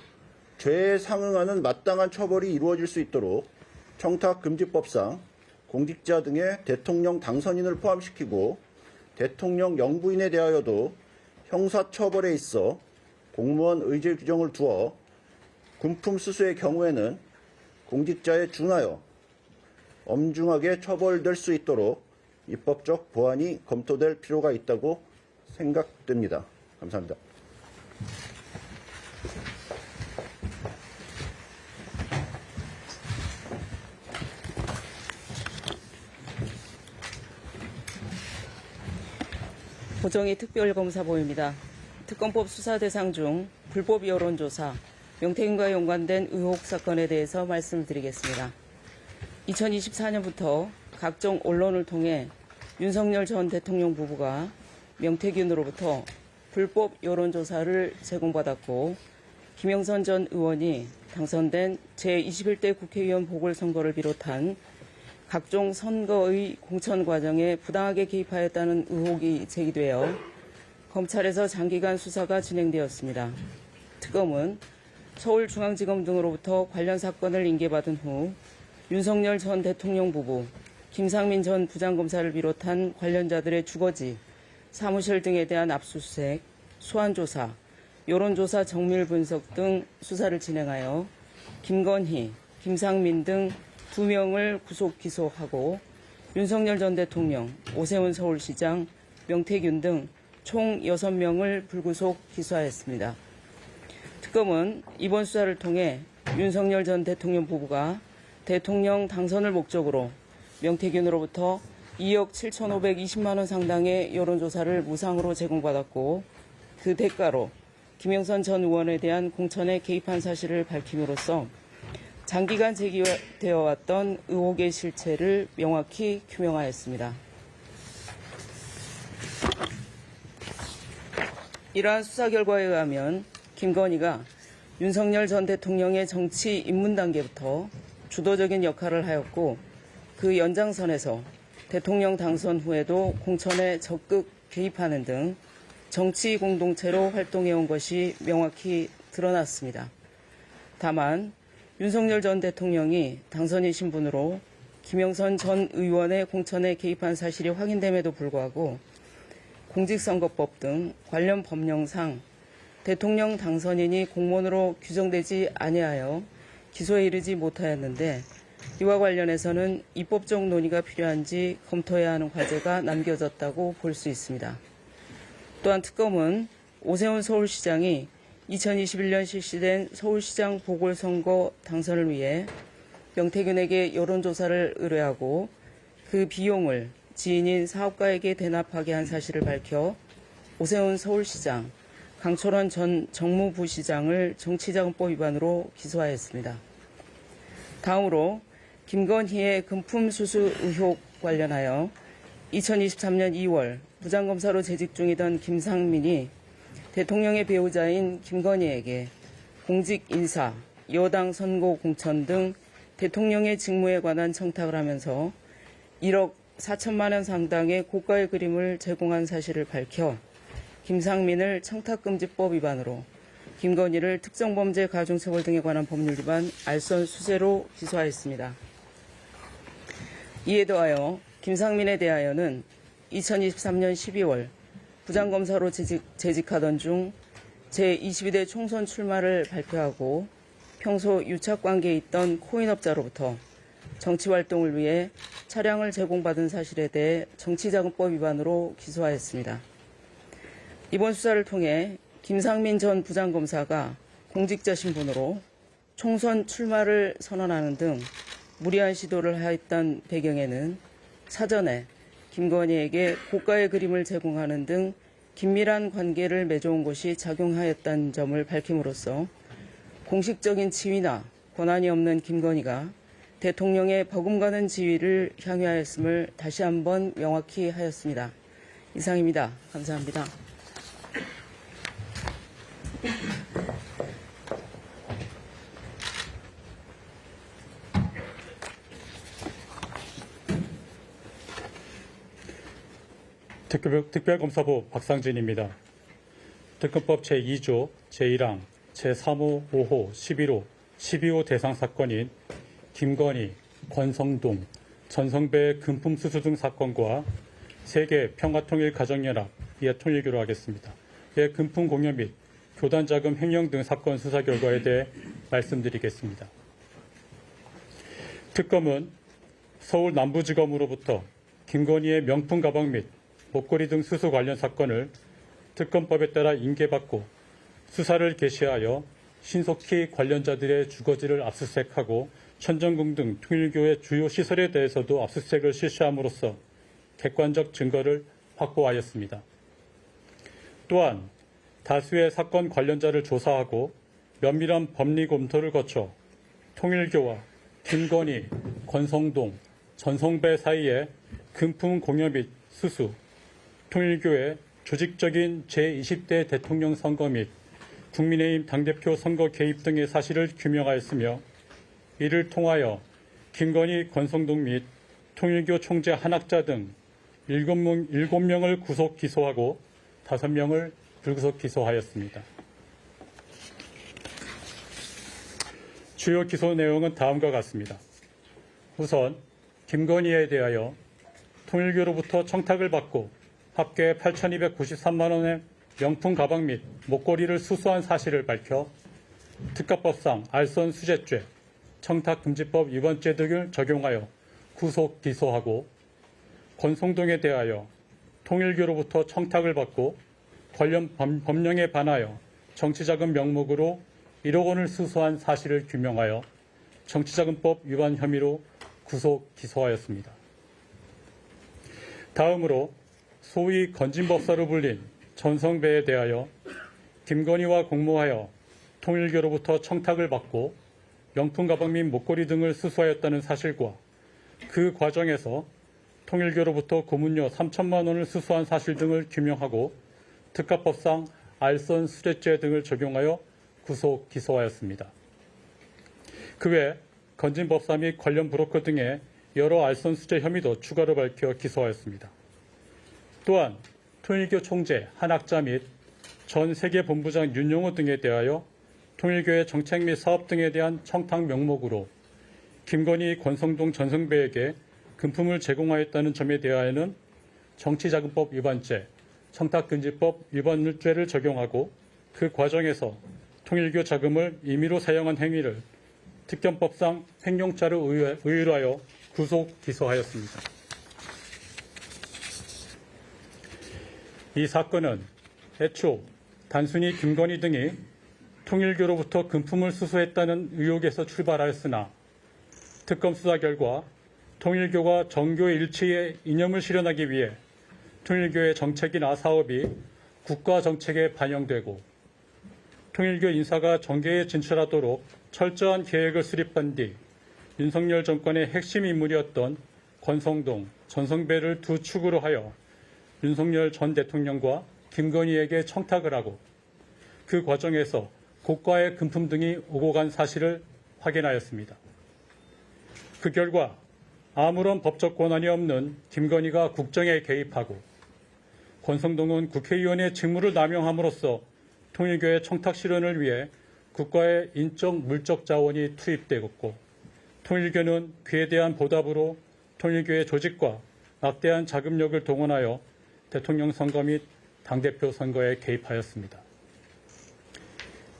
S6: 죄에 상응하는 마땅한 처벌이 이루어질 수 있도록 청탁금지법상 공직자 등의 대통령 당선인을 포함시키고 대통령 영부인에 대하여도 형사처벌에 있어 공무원 의제 규정을 두어 금품 수수의 경우에는 공직자에 준하여 엄중하게 처벌될 수 있도록 입법적 보완이 검토될 필요가 있다고 생각됩니다. 감사합니다.
S7: 고정희 특별검사보입니다. 특검법 수사 대상 중 불법 여론조사, 명태균과 연관된 의혹 사건에 대해서 말씀드리겠습니다. 2024년부터 각종 언론을 통해 윤석열 전 대통령 부부가 명태균으로부터 불법 여론조사를 제공받았고 김영선 전 의원이 당선된 제21대 국회의원 보궐선거를 비롯한 각종 선거의 공천 과정에 부당하게 개입하였다는 의혹이 제기되어 검찰에서 장기간 수사가 진행되었습니다. 특검은 서울중앙지검 등으로부터 관련 사건을 인계받은 후 윤석열 전 대통령 부부, 김상민 전 부장검사를 비롯한 관련자들의 주거지, 사무실 등에 대한 압수수색, 소환조사, 여론조사 정밀 분석 등 수사를 진행하여 김건희, 김상민 등 2명을 구속 기소하고 윤석열 전 대통령, 오세훈 서울시장, 명태균 등 총 6명을 불구속 기소하였습니다. 특검은 이번 수사를 통해 윤석열 전 대통령 부부가 대통령 당선을 목적으로 명태균으로부터 2억 7,520만 원 상당의 여론조사를 무상으로 제공받았고 그 대가로 김영선 전 의원에 대한 공천에 개입한 사실을 밝힘으로써 장기간 제기되어 왔던 의혹의 실체를 명확히 규명하였습니다. 이러한 수사 결과에 의하면 김건희가 윤석열 전 대통령의 정치 입문 단계부터 주도적인 역할을 하였고 그 연장선에서 대통령 당선 후에도 공천에 적극 개입하는 등 정치 공동체로 활동해온 것이 명확히 드러났습니다. 다만 윤석열 전 대통령이 당선인 신분으로 김영선 전 의원의 공천에 개입한 사실이 확인됨에도 불구하고 공직선거법 등 관련 법령상 대통령 당선인이 공무원으로 규정되지 아니하여 기소에 이르지 못하였는데 이와 관련해서는 입법적 논의가 필요한지 검토해야 하는 과제가 남겨졌다고 볼 수 있습니다. 또한 특검은 오세훈 서울시장이 2021년 실시된 서울시장 보궐선거 당선을 위해 명태균에게 여론조사를 의뢰하고 그 비용을 지인인 사업가에게 대납하게 한 사실을 밝혀 오세훈 서울시장, 강철원 전 정무부시장을 정치자금법 위반으로 기소하였습니다. 다음으로 김건희의 금품 수수 의혹 관련하여 2023년 2월 부장검사로 재직 중이던 김상민이 대통령의 배우자인 김건희에게 공직 인사, 여당 선거 공천 등 대통령의 직무에 관한 청탁을 하면서 1억 4천만 원 상당의 고가의 그림을 제공한 사실을 밝혀 김상민을 청탁금지법 위반으로 김건희를 특정범죄 가중처벌 등에 관한 법률 위반 알선수재로 기소하였습니다. 이에 더하여 김상민에 대하여는 2023년 12월 부장검사로 재직하던 중 제22대 총선 출마를 발표하고 평소 유착관계에 있던 코인업자로부터 정치활동을 위해 차량을 제공받은 사실에 대해 정치자금법 위반으로 기소하였습니다. 이번 수사를 통해 김상민 전 부장검사가 공직자 신분으로 총선 출마를 선언하는 등 무리한 시도를 하였던 배경에는 사전에 김건희에게 고가의 그림을 제공하는 등 긴밀한 관계를 맺어온 것이 작용하였다는 점을 밝힘으로써 공식적인 지위나 권한이 없는 김건희가 대통령의 버금가는 지위를 향유하였음을 다시 한번 명확히 하였습니다. 이상입니다. 감사합니다.
S8: 특별검사부 박상진입니다. 특검법 제2조, 제1항, 제3호, 5호, 11호, 12호 대상 사건인 김건희, 권성동, 전성배의 금품 수수 등 사건과 세계 평화통일가정연합, 이에 통일교로 하겠습니다. 의 금품 공여 및 교단자금 횡령 등 사건 수사 결과에 대해 말씀드리겠습니다. 특검은 서울 남부지검으로부터 김건희의 명품 가방 및 목걸이 등 수수 관련 사건을 특검법에 따라 인계받고 수사를 개시하여 신속히 관련자들의 주거지를 압수수색하고 천정궁 등 통일교의 주요 시설에 대해서도 압수수색을 실시함으로써 객관적 증거를 확보하였습니다. 또한 다수의 사건 관련자를 조사하고 면밀한 법리 검토를 거쳐 통일교와 김건희, 권성동, 전성배 사이에 금품 공여 및 수수, 통일교의 조직적인 제20대 대통령 선거 및 국민의힘 당대표 선거 개입 등의 사실을 규명하였으며 이를 통하여 김건희, 권성동 및 통일교 총재 한학자 등 7명을 구속 기소하고 5명을 불구속 기소하였습니다. 주요 기소 내용은 다음과 같습니다. 우선 김건희에 대하여 통일교로부터 청탁을 받고 합계 8,293만 원의 명품 가방 및 목걸이를 수수한 사실을 밝혀 특가법상 알선수재죄, 청탁금지법 위반죄 등을 적용하여 구속 기소하고 권성동에 대하여 통일교로부터 청탁을 받고 관련 법령에 반하여 정치자금 명목으로 1억 원을 수수한 사실을 규명하여 정치자금법 위반 혐의로 구속 기소하였습니다. 다음으로 소위 건진법사로 불린 전성배에 대하여 김건희와 공모하여 통일교로부터 청탁을 받고 명품 가방 및 목걸이 등을 수수하였다는 사실과 그 과정에서 통일교로부터 고문료 3천만 원을 수수한 사실 등을 규명하고 특가법상 알선 수재죄 등을 적용하여 구속 기소하였습니다. 그 외 건진법사 및 관련 브로커 등의 여러 알선 수재 혐의도 추가로 밝혀 기소하였습니다. 또한 통일교 총재 한학자 및 전 세계 본부장 윤용호 등에 대하여 통일교의 정책 및 사업 등에 대한 청탁 명목으로 김건희, 권성동, 전성배에게 금품을 제공하였다는 점에 대하여는 정치자금법 위반죄, 청탁금지법 위반죄를 적용하고 그 과정에서 통일교 자금을 임의로 사용한 행위를 특검법상 횡령죄로 의율하여 구속 기소하였습니다. 이 사건은 애초 단순히 김건희 등이 통일교로부터 금품을 수수했다는 의혹에서 출발하였으나 특검 수사 결과 통일교가 정교의 일치의 이념을 실현하기 위해 통일교의 정책이나 사업이 국가 정책에 반영되고 통일교 인사가 정계에 진출하도록 철저한 계획을 수립한 뒤 윤석열 정권의 핵심 인물이었던 권성동, 전성배를 두 축으로 하여 윤석열 전 대통령과 김건희에게 청탁을 하고 그 과정에서 고가의 금품 등이 오고 간 사실을 확인하였습니다. 그 결과 아무런 법적 권한이 없는 김건희가 국정에 개입하고 권성동은 국회의원의 직무를 남용함으로써 통일교의 청탁 실현을 위해 국가의 인적 물적 자원이 투입되었고 통일교는 그에 대한 보답으로 통일교의 조직과 막대한 자금력을 동원하여 대통령 선거 및 당대표 선거에 개입하였습니다.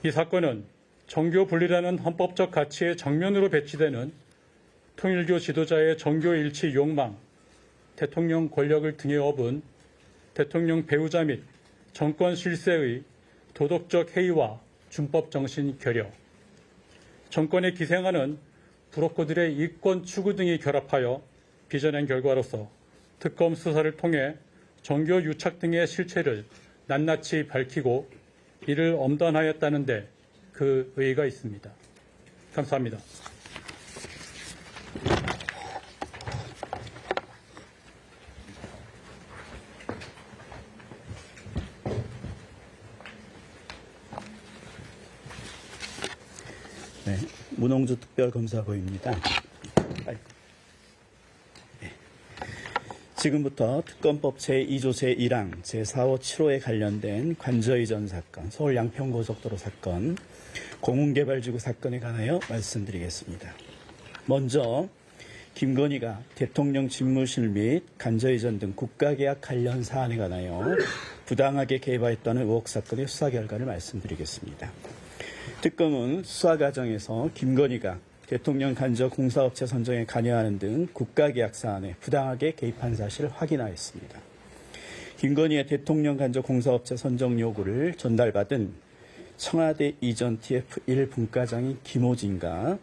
S8: 이 사건은 정교 분리라는 헌법적 가치에 정면으로 배치되는 통일교 지도자의 정교 일치 욕망, 대통령 권력을 등에 업은 대통령 배우자 및 정권 실세의 도덕적 해이와 준법 정신 결여, 정권에 기생하는 브로커들의 이권 추구 등이 결합하여 빚어낸 결과로서 특검 수사를 통해 정교 유착 등의 실체를 낱낱이 밝히고 이를 엄단하였다는 데 그 의의가 있습니다. 감사합니다.
S9: 네, 문홍주 특별검사고입니다. 지금부터 특검법 제2조 제1항 제4호 7호에 관련된 관저이전 사건, 서울 양평고속도로 사건, 공훈개발지구 사건에 관하여 말씀드리겠습니다. 먼저 김건희가 대통령 집무실 및 관저이전 등 국가계약 관련 사안에 관하여 부당하게 개입하였다는 의혹 사건의 수사 결과를 말씀드리겠습니다. 특검은 수사 과정에서 김건희가 대통령 간접 공사업체 선정에 관여하는 등 국가계약 사안에 부당하게 개입한 사실을 확인하였습니다. 김건희의 대통령 간접 공사업체 선정 요구를 전달받은 청와대 이전 TF1 분과장인 김호진과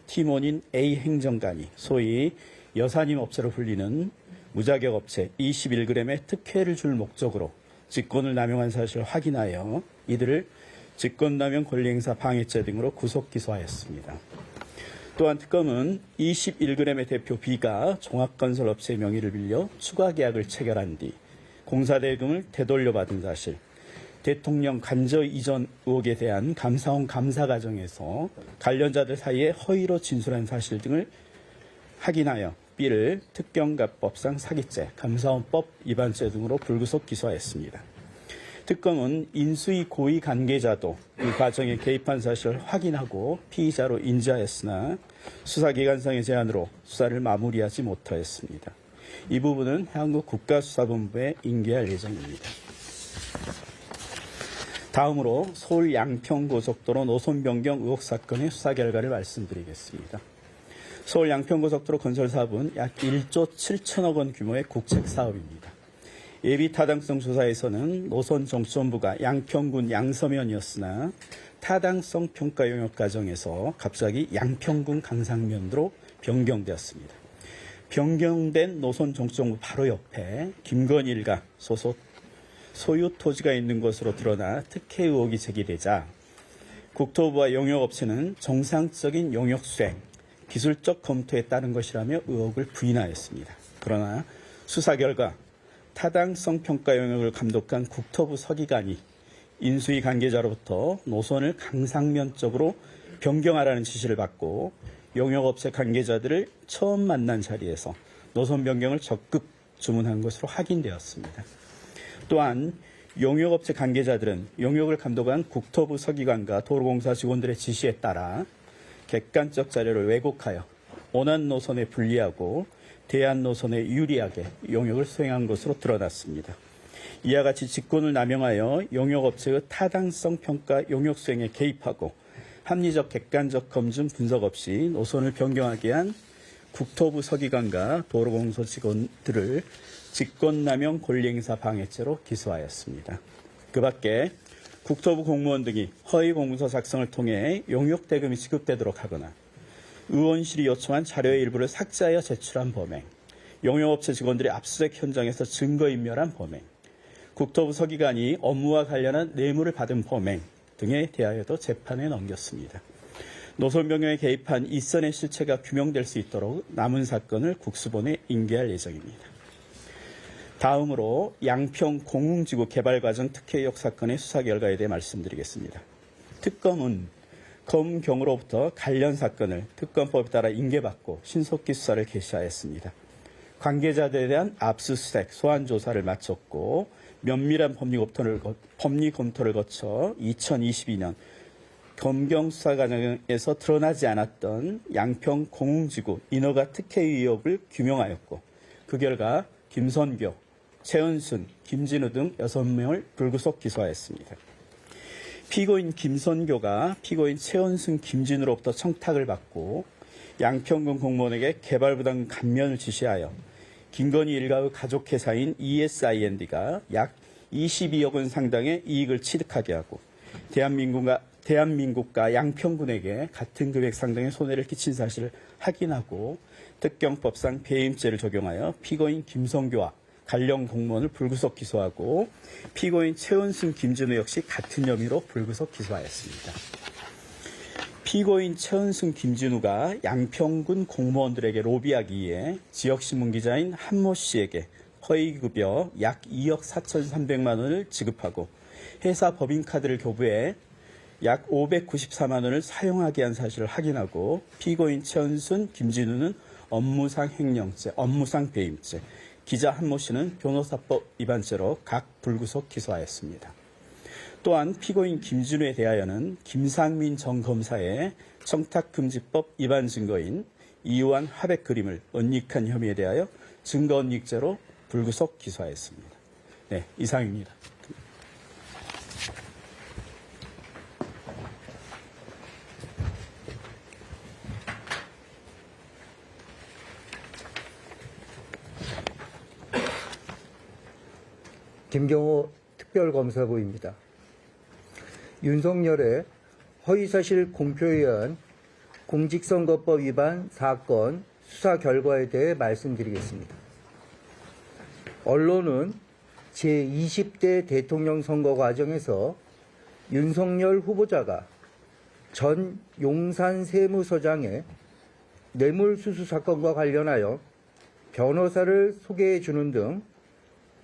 S9: 팀원인 A 행정관이 소위 여사님 업체로 불리는 무자격 업체 21g의 특혜를 줄 목적으로 직권을 남용한 사실을 확인하여 이들을 직권남용 권리행사 방해죄 등으로 구속 기소하였습니다. 또한 특검은 21g의 대표 B가 종합건설업체의 명의를 빌려 추가 계약을 체결한 뒤 공사대금을 되돌려받은 사실, 대통령 관저 이전 의혹에 대한 감사원 감사 과정에서 관련자들 사이에 허위로 진술한 사실 등을 확인하여 B를 특경가법상 사기죄, 감사원법 위반죄 등으로 불구속 기소하였습니다. 특검은 인수위 고위 관계자도 이 과정에 개입한 사실을 확인하고 피의자로 인지하였으나 수사기관상의 제한으로 수사를 마무리하지 못하였습니다. 이 부분은 한국국가수사본부에 인계할 예정입니다. 다음으로 서울 양평고속도로 노선 변경 의혹 사건의 수사 결과를 말씀드리겠습니다. 서울 양평고속도로 건설 사업은 약 1조 7천억 원 규모의 국책 사업입니다. 예비 타당성 조사에서는 노선 정수본부가 양평군 양서면이었으나 타당성 평가 용역 과정에서 갑자기 양평군 강상면으로 변경되었습니다. 변경된 노선 정수본부 바로 옆에 김건희 일가 소속 소유 토지가 있는 것으로 드러나 특혜 의혹이 제기되자 국토부와 용역업체는 정상적인 용역 수행, 기술적 검토에 따른 것이라며 의혹을 부인하였습니다. 그러나 수사 결과 타당성 평가 영역을 감독한 국토부 서기관이 인수위 관계자로부터 노선을 강상면 쪽으로 변경하라는 지시를 받고 용역업체 관계자들을 처음 만난 자리에서 노선 변경을 적극 주문한 것으로 확인되었습니다. 또한 용역업체 관계자들은 용역을 감독한 국토부 서기관과 도로공사 직원들의 지시에 따라 객관적 자료를 왜곡하여 원안 노선에 불리하고 대안 노선에 유리하게 용역을 수행한 것으로 드러났습니다. 이와 같이 직권을 남용하여 용역업체의 타당성 평가 용역 수행에 개입하고 합리적 객관적 검증 분석 없이 노선을 변경하게 한 국토부 서기관과 도로공사 직원들을 직권남용 권리행사 방해죄로 기소하였습니다. 그 밖에 국토부 공무원 등이 허위 공문서 작성을 통해 용역 대금이 지급되도록 하거나 의원실이 요청한 자료의 일부를 삭제하여 제출한 범행, 용역업체 직원들이 압수수색 현장에서 증거인멸한 범행, 국토부 서기관이 업무와 관련한 뇌물을 받은 범행 등에 대하여도 재판에 넘겼습니다. 노선 변경에 개입한 이선의 실체가 규명될 수 있도록 남은 사건을 국수본에 인계할 예정입니다. 다음으로 양평 공흥지구 개발과정 특혜 의혹 사건의 수사 결과에 대해 말씀드리겠습니다. 특검은 검경으로부터 관련 사건을 특검법에 따라 인계받고 신속히 수사를 개시하였습니다. 관계자들에 대한 압수수색, 소환 조사를 마쳤고 면밀한 법리 검토를 거쳐 2022년 검경 수사 과정에서 드러나지 않았던 양평 공흥지구 인허가 특혜 의혹을 규명하였고 그 결과 김선교, 최은순, 김진우 등 6명을 불구속 기소하였습니다. 피고인 김선교가 피고인 최은순, 김진우로부터 청탁을 받고 양평군 공무원에게 개발부담 감면을 지시하여 김건희 일가의 가족회사인 ESIND가 약 22억 원 상당의 이익을 취득하게 하고 대한민국과 양평군에게 같은 금액 상당의 손해를 끼친 사실을 확인하고 특경법상 배임죄를 적용하여 피고인 김선교와 관련 공무원을 불구속 기소하고 피고인 최은순, 김진우 역시 같은 혐의로 불구속 기소하였습니다. 피고인 최은순, 김진우가 양평군 공무원들에게 로비하기 위해 지역신문 기자인 한모 씨에게 허위급여 약 2억 4,300만 원을 지급하고 회사 법인카드를 교부해 약 594만 원을 사용하게 한 사실을 확인하고 피고인 최은순, 김진우는 업무상 횡령죄, 업무상 배임죄, 기자 한모 씨는 변호사법 위반죄로 각 불구속 기소하였습니다. 또한 피고인 김진우에 대하여는 김상민 전 검사의 청탁금지법 위반 증거인 이유한 화백 그림을 은닉한 혐의에 대하여 증거 은닉죄로 불구속 기소하였습니다. 네, 이상입니다.
S10: 김경호 특별검사부입니다. 윤석열의 허위사실 공표에 의한 공직선거법 위반 사건 수사 결과에 대해 말씀드리겠습니다. 언론은 제20대 대통령 선거 과정에서 윤석열 후보자가 전 용산 세무서장의 뇌물수수 사건과 관련하여 변호사를 소개해 주는 등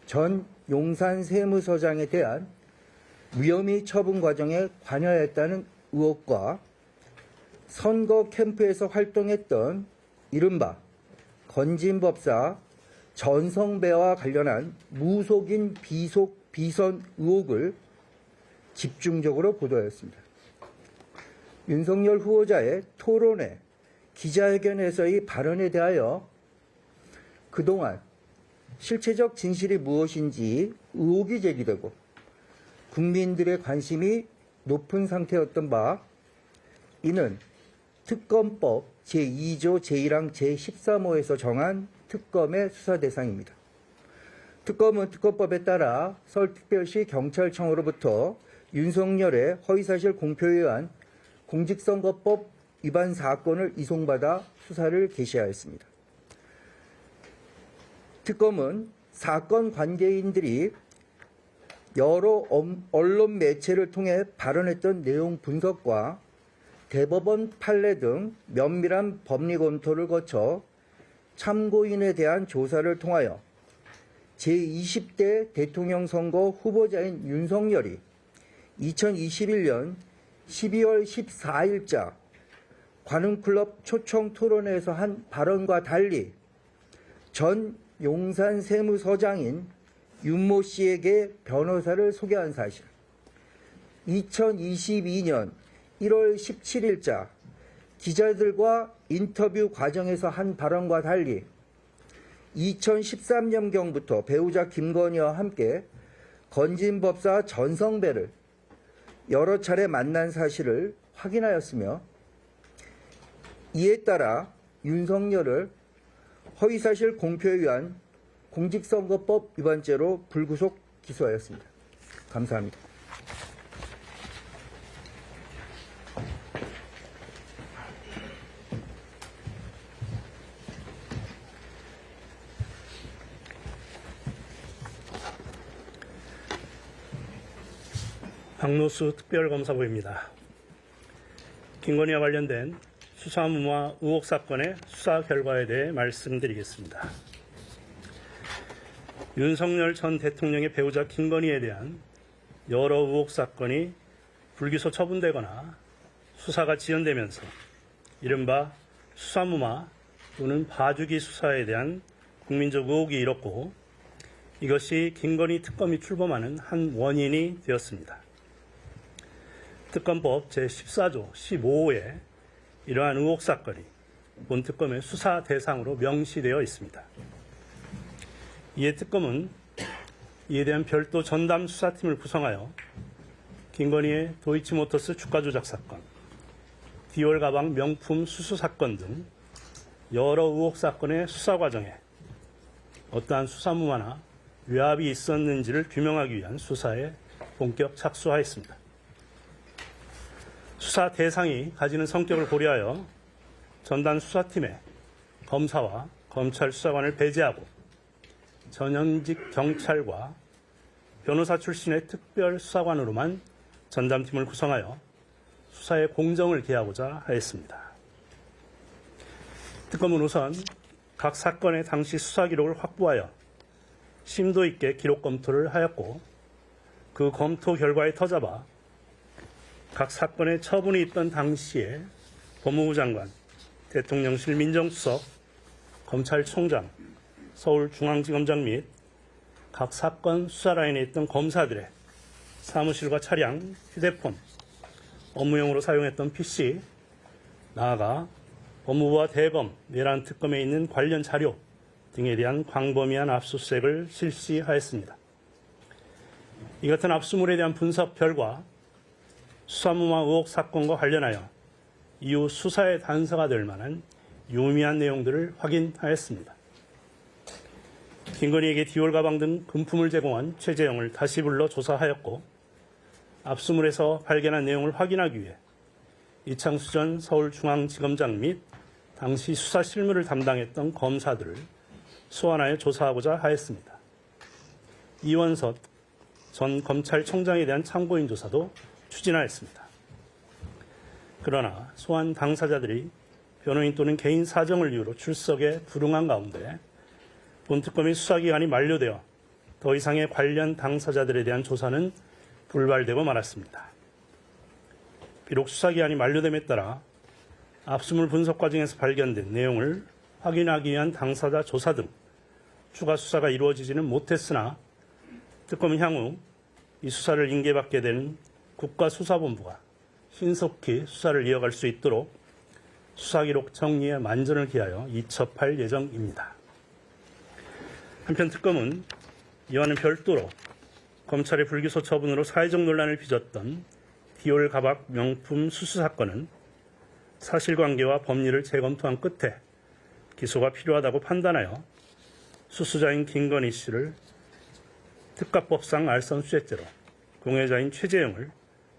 S10: 전 용산 세무서장에 대한 무혐의 처분 과정에 관여했다는 의혹과 선거 캠프에서 활동했던 이른바 건진법사 전성배와 관련한 무속인 비선 의혹을 집중적으로 보도하였습니다. 윤석열 후보자의 토론회, 기자회견에서의 발언에 대하여 그동안 실체적 진실이 무엇인지 의혹이 제기되고 국민들의 관심이 높은 상태였던 바 이는 특검법 제2조 제1항 제13호에서 정한 특검의 수사 대상입니다. 특검은 특검법에 따라 서울특별시 경찰청으로부터 윤석열의 허위사실 공표에 의한 공직선거법 위반 사건을 이송받아 수사를 개시하였습니다. 특검은 사건 관계인들이 여러 언론 매체를 통해 발언했던 내용 분석과 대법원 판례 등 면밀한 법리 검토를 거쳐 참고인에 대한 조사를 통하여 제20대 대통령 선거 후보자인 윤석열이 2021년 12월 14일자 관음클럽 초청 토론회에서 한 발언과 달리 전 용산 세무서장인 윤모 씨에게 변호사를 소개한 사실, 2022년 1월 17일자 기자들과 인터뷰 과정에서 한 발언과 달리 2013년경부터 배우자 김건희와 함께 건진법사 전성배를 여러 차례 만난 사실을 확인하였으며, 이에 따라 윤석열을 허위사실 공표에 의한 공직선거법 위반죄로 불구속 기소하였습니다. 감사합니다.
S11: 박노수 특별검사부입니다. 김건희와 관련된 수사무마 의혹 사건의 수사 결과에 대해 말씀드리겠습니다. 윤석열 전 대통령의 배우자 김건희에 대한 여러 의혹 사건이 불기소 처분되거나 수사가 지연되면서 이른바 수사무마 또는 봐주기 수사에 대한 국민적 의혹이 일었고, 이것이 김건희 특검이 출범하는 한 원인이 되었습니다. 특검법 제14조 15호에 이러한 의혹 사건이 본 특검의 수사 대상으로 명시되어 있습니다. 이에 특검은 이에 대한 별도 전담 수사팀을 구성하여 김건희의 도이치모터스 주가 조작 사건, 디올 가방 명품 수수 사건 등 여러 의혹 사건의 수사 과정에 어떠한 수사무마나 외압이 있었는지를 규명하기 위한 수사에 본격 착수하였습니다. 수사 대상이 가지는 성격을 고려하여 전담 수사팀에 검사와 검찰 수사관을 배제하고 전현직 경찰과 변호사 출신의 특별 수사관으로만 전담팀을 구성하여 수사의 공정을 기하고자 하였습니다. 특검은 우선 각 사건의 당시 수사 기록을 확보하여 심도 있게 기록 검토를 하였고, 그 검토 결과에 터잡아 각 사건의 처분이 있던 당시에 법무부 장관, 대통령실 민정수석, 검찰총장, 서울중앙지검장 및 각 사건 수사 라인에 있던 검사들의 사무실과 차량, 휴대폰, 업무용으로 사용했던 PC, 나아가 법무부와 대검, 내란 특검에 있는 관련 자료 등에 대한 광범위한 압수수색을 실시하였습니다. 이 같은 압수물에 대한 분석 결과 수사무마 의혹 사건과 관련하여 이후 수사의 단서가 될 만한 유의미한 내용들을 확인하였습니다. 김건희에게 디올 가방 등 금품을 제공한 최재형을 다시 불러 조사하였고, 압수물에서 발견한 내용을 확인하기 위해 이창수 전 서울중앙지검장 및 당시 수사 실무를 담당했던 검사들을 소환하여 조사하고자 하였습니다. 이원섭 전 검찰총장에 대한 참고인 조사도 추진하였습니다. 그러나 소환 당사자들이 변호인 또는 개인 사정을 이유로 출석에 불응한 가운데 본 특검의 수사기간이 만료되어 더 이상의 관련 당사자들에 대한 조사는 불발되고 말았습니다. 비록 수사기간이 만료됨에 따라 압수물 분석 과정에서 발견된 내용을 확인하기 위한 당사자 조사 등 추가 수사가 이루어지지는 못했으나, 특검은 향후 이 수사를 인계받게 되는 국가수사본부가 신속히 수사를 이어갈 수 있도록 수사기록 정리에 만전을 기하여 이첩할 예정입니다. 한편 특검은 이와는 별도로 검찰의 불기소 처분으로 사회적 논란을 빚었던 디올 가방 명품 수수 사건은 사실관계와 법리를 재검토한 끝에 기소가 필요하다고 판단하여 수수자인 김건희 씨를 특가법상 알선수재죄로, 공여자인 최재형을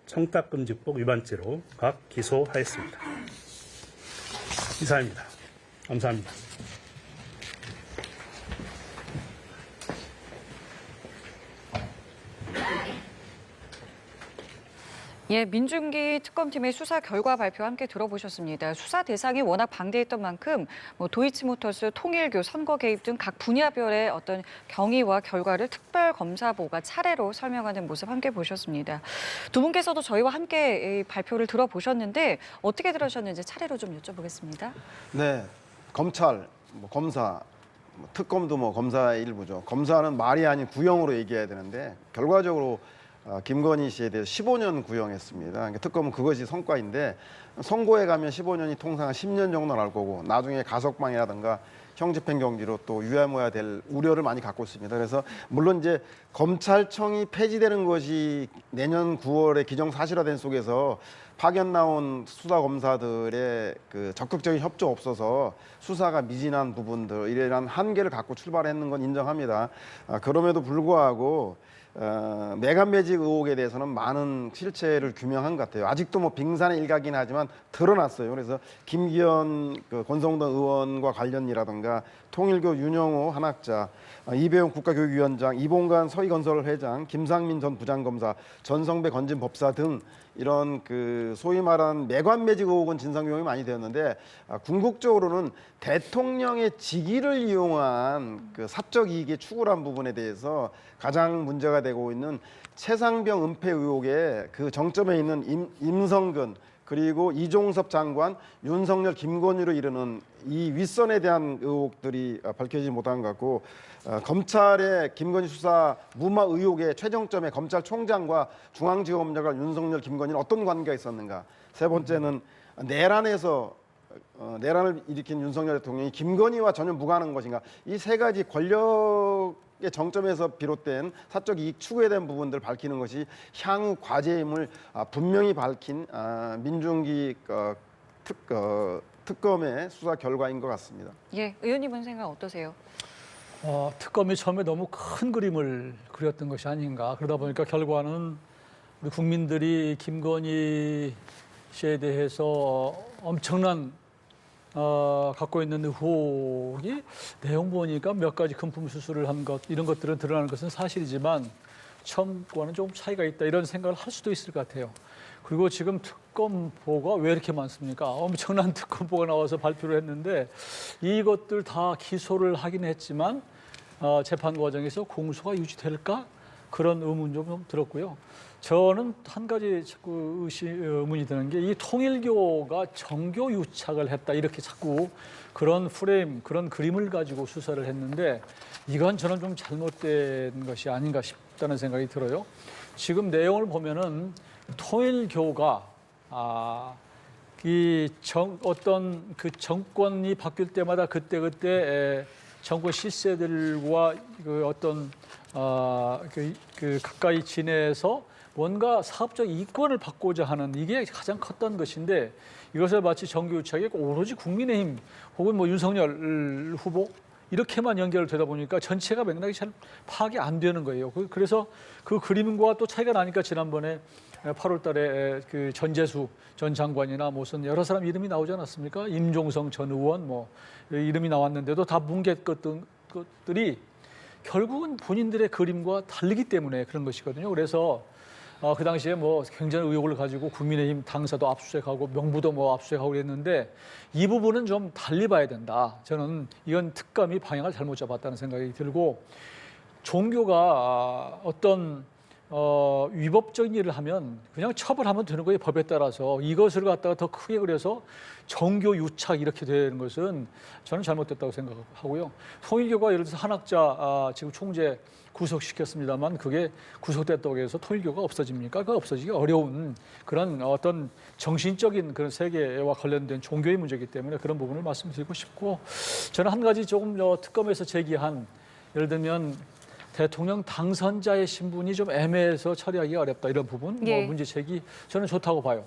S11: 청탁금지법 위반죄로 각 기소하였습니다. 이상입니다. 감사합니다.
S1: 예, 민중기 특검팀의 수사 결과 발표 함께 들어보셨습니다. 수사 대상이 워낙 방대했던 만큼 도이치모터스, 통일교, 선거 개입 등 각 분야별의 어떤 경위와 결과를 특별검사부가 차례로 설명하는 모습 함께 보셨습니다. 두 분께서도 저희와 함께 이 발표를 들어보셨는데 어떻게 들으셨는지 차례로 좀 여쭤보겠습니다.
S3: 네, 검찰, 검사, 특검도 뭐 검사의 일부죠. 검사는 말이 아닌 구형으로 얘기해야 되는데 결과적으로 김건희 씨에 대해서 15년 구형했습니다. 그러니까 특검은 그것이 성과인데 선고에 가면 15년이 통상 10년 정도 나올 거고 나중에 가석방이라든가 형집행정지로 또 유야무야 될 우려를 많이 갖고 있습니다. 그래서 물론 이제 검찰청이 폐지되는 것이 내년 9월에 기정사실화된 속에서 파견 나온 수사 검사들의 그 적극적인 협조 없어서 수사가 미진한 부분들 이런 한계를 갖고 출발했는 건 인정합니다. 그럼에도 불구하고 매간 매직 의혹에 대해서는 많은 실체를 규명한 것 같아요. 아직도 뭐 빙산의 일각이긴 하지만 드러났어요. 그래서 김기현 그 권성동 의원과 관련이라든가 통일교 윤영호 한학자, 이배용 국가교육위원장, 이봉관 서희건설 회장, 김상민 전 부장검사, 전성배 건진법사 등 이런 그 소위 말하는 매관 매직 의혹은 진상규명이 많이 되었는데 궁극적으로는 대통령의 직위를 이용한 그 사적 이익에 추구한 부분에 대해서 가장 문제가 되고 있는 최상병 은폐 의혹의 그 정점에 있는 임성근 그리고 이종섭 장관, 윤석열, 김건희로 이르는 이 윗선에 대한 의혹들이 밝혀지지 못한 것 같고 검찰의 김건희 수사 무마 의혹의 최정점에 검찰총장과 중앙지검장과 윤석열, 김건희는 어떤 관계가 있었는가. 세 번째는 내란에서 내란을 일으킨 윤석열 대통령이 김건희와 전혀 무관한 것인가. 이 세 가지 권력의 정점에서 비롯된 사적 이익 추구에 대한 부분들을 밝히는 것이 향후 과제임을 분명히 밝힌 민중기 특검의 수사 결과인 것 같습니다.
S1: 예, 의원님은 생각 어떠세요?
S4: 특검이 처음에 너무 큰 그림을 그렸던 것이 아닌가. 그러다 보니까 결과는 우리 국민들이 김건희 씨에 대해서 엄청난 갖고 있는 의혹이 내용 보니까 몇 가지 금품 수수를 한 것 이런 것들은 드러나는 것은 사실이지만 처음과는 조금 차이가 있다 이런 생각을 할 수도 있을 것 같아요. 그리고 지금 특검보가 왜 이렇게 많습니까? 엄청난 특검보가 나와서 발표를 했는데 이것들 다 기소를 하긴 했지만 재판 과정에서 공소가 유지될까? 그런 의문 좀 들었고요. 저는 한 가지 자꾸 의문이 드는 게 이 통일교가 정교 유착을 했다 이렇게 자꾸 그런 프레임, 그런 그림을 가지고 수사를 했는데 이건 저는 좀 잘못된 것이 아닌가 싶다는 생각이 들어요. 지금 내용을 보면은 통일교가 어떤 그 정권이 바뀔 때마다 그때 정권 실세들과 그 어떤 그 가까이 지내서 뭔가 사업적 이권을 받고자 하는 이게 가장 컸던 것인데 이것을 마치 정교유착이 오로지 국민의힘 혹은 뭐 윤석열 후보 이렇게만 연결되다 보니까 전체가 맥락이 잘 파악이 안 되는 거예요. 그래서 그 그림과 또 차이가 나니까 지난번에 8월 달에 그 전재수 전 장관이나 무슨 여러 사람 이름이 나오지 않았습니까? 임종성 전 의원 뭐 이름이 나왔는데도 다 뭉갰던 것들이 결국은 본인들의 그림과 다르기 때문에 그런 것이거든요. 그래서 그 당시에 뭐 굉장히 의혹을 가지고 국민의힘 당사도 압수수색하고 명부도 뭐 압수수색하고 그랬는데 이 부분은 좀 달리 봐야 된다. 저는 이건 특검이 방향을 잘못 잡았다는 생각이 들고 종교가 어떤 위법적인 일을 하면 그냥 처벌하면 되는 거예요. 법에 따라서. 이것을 갖다가 더 크게 그려서 정교 유착 이렇게 되는 것은 저는 잘못됐다고 생각하고요. 통일교가 예를 들어서 한학자 지금 총재 구속시켰습니다만 그게 구속됐다고 해서 통일교가 없어집니까? 그거 없어지기 어려운 그런 어떤 정신적인 그런 세계와 관련된 종교의 문제이기 때문에 그런 부분을 말씀드리고 싶고 저는 한 가지 조금 특검에서 제기한 예를 들면 대통령 당선자의 신분이 좀 애매해서 처리하기 어렵다 이런 부분
S1: 예.
S4: 뭐 문제 제기 저는 좋다고 봐요.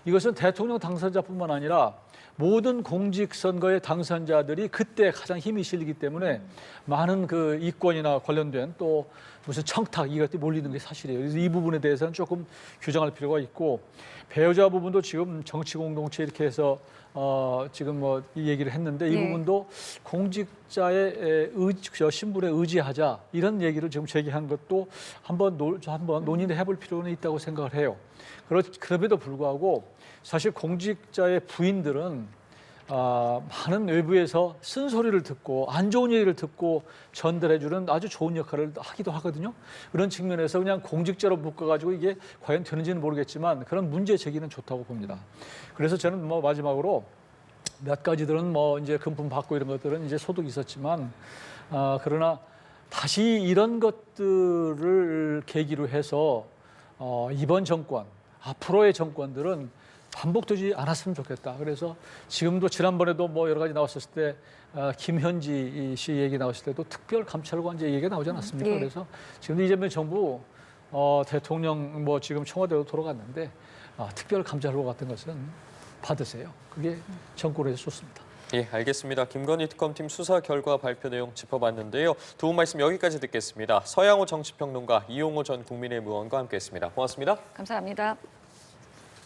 S4: 이것은 대통령 당선자뿐만 아니라 모든 공직선거의 당선자들이 그때 가장 힘이 실리기 때문에 많은 그 이권이나 관련된 또 무슨 청탁 이것들이 몰리는 게 사실이에요. 그래서 이 부분에 대해서는 조금 규정할 필요가 있고 배우자 부분도 지금 정치 공동체 이렇게 해서 지금 뭐 이 얘기를 했는데 이 부분도 공직자의 신분에 의지하자 이런 얘기를 지금 제기한 것도 한번 논의를 해볼 필요는 있다고 생각을 해요. 그럼에도 불구하고 사실 공직자의 부인들은 많은 외부에서 쓴소리를 듣고 안 좋은 얘기를 듣고 전달해주는 아주 좋은 역할을 하기도 하거든요. 그런 측면에서 그냥 공직자로 묶어가지고 이게 과연 되는지는 모르겠지만 그런 문제 제기는 좋다고 봅니다. 그래서 저는 뭐 마지막으로 몇 가지들은 뭐 이제 금품 받고 이런 것들은 이제 소득이 있었지만 그러나 다시 이런 것들을 계기로 해서 이번 정권, 앞으로의 정권들은 반복되지 않았으면 좋겠다. 그래서 지금도 지난번에도 뭐 여러 가지 나왔었을 때 김현지 씨 얘기 나왔을 때도 특별 감찰관제 얘기가 나오지 않았습니까?
S1: 예.
S4: 그래서 지금 이재명 정부 대통령 뭐 지금 청와대로 돌아갔는데 특별 감찰관 같은 것은 받으세요. 그게 정권에서 좋습니다.
S2: 예, 알겠습니다. 김건희 특검팀 수사 결과 발표 내용 짚어봤는데요. 두 분 말씀 여기까지 듣겠습니다. 서양호 정치평론가, 이용호 전 국민의힘 의원과 함께했습니다. 고맙습니다.
S1: 감사합니다.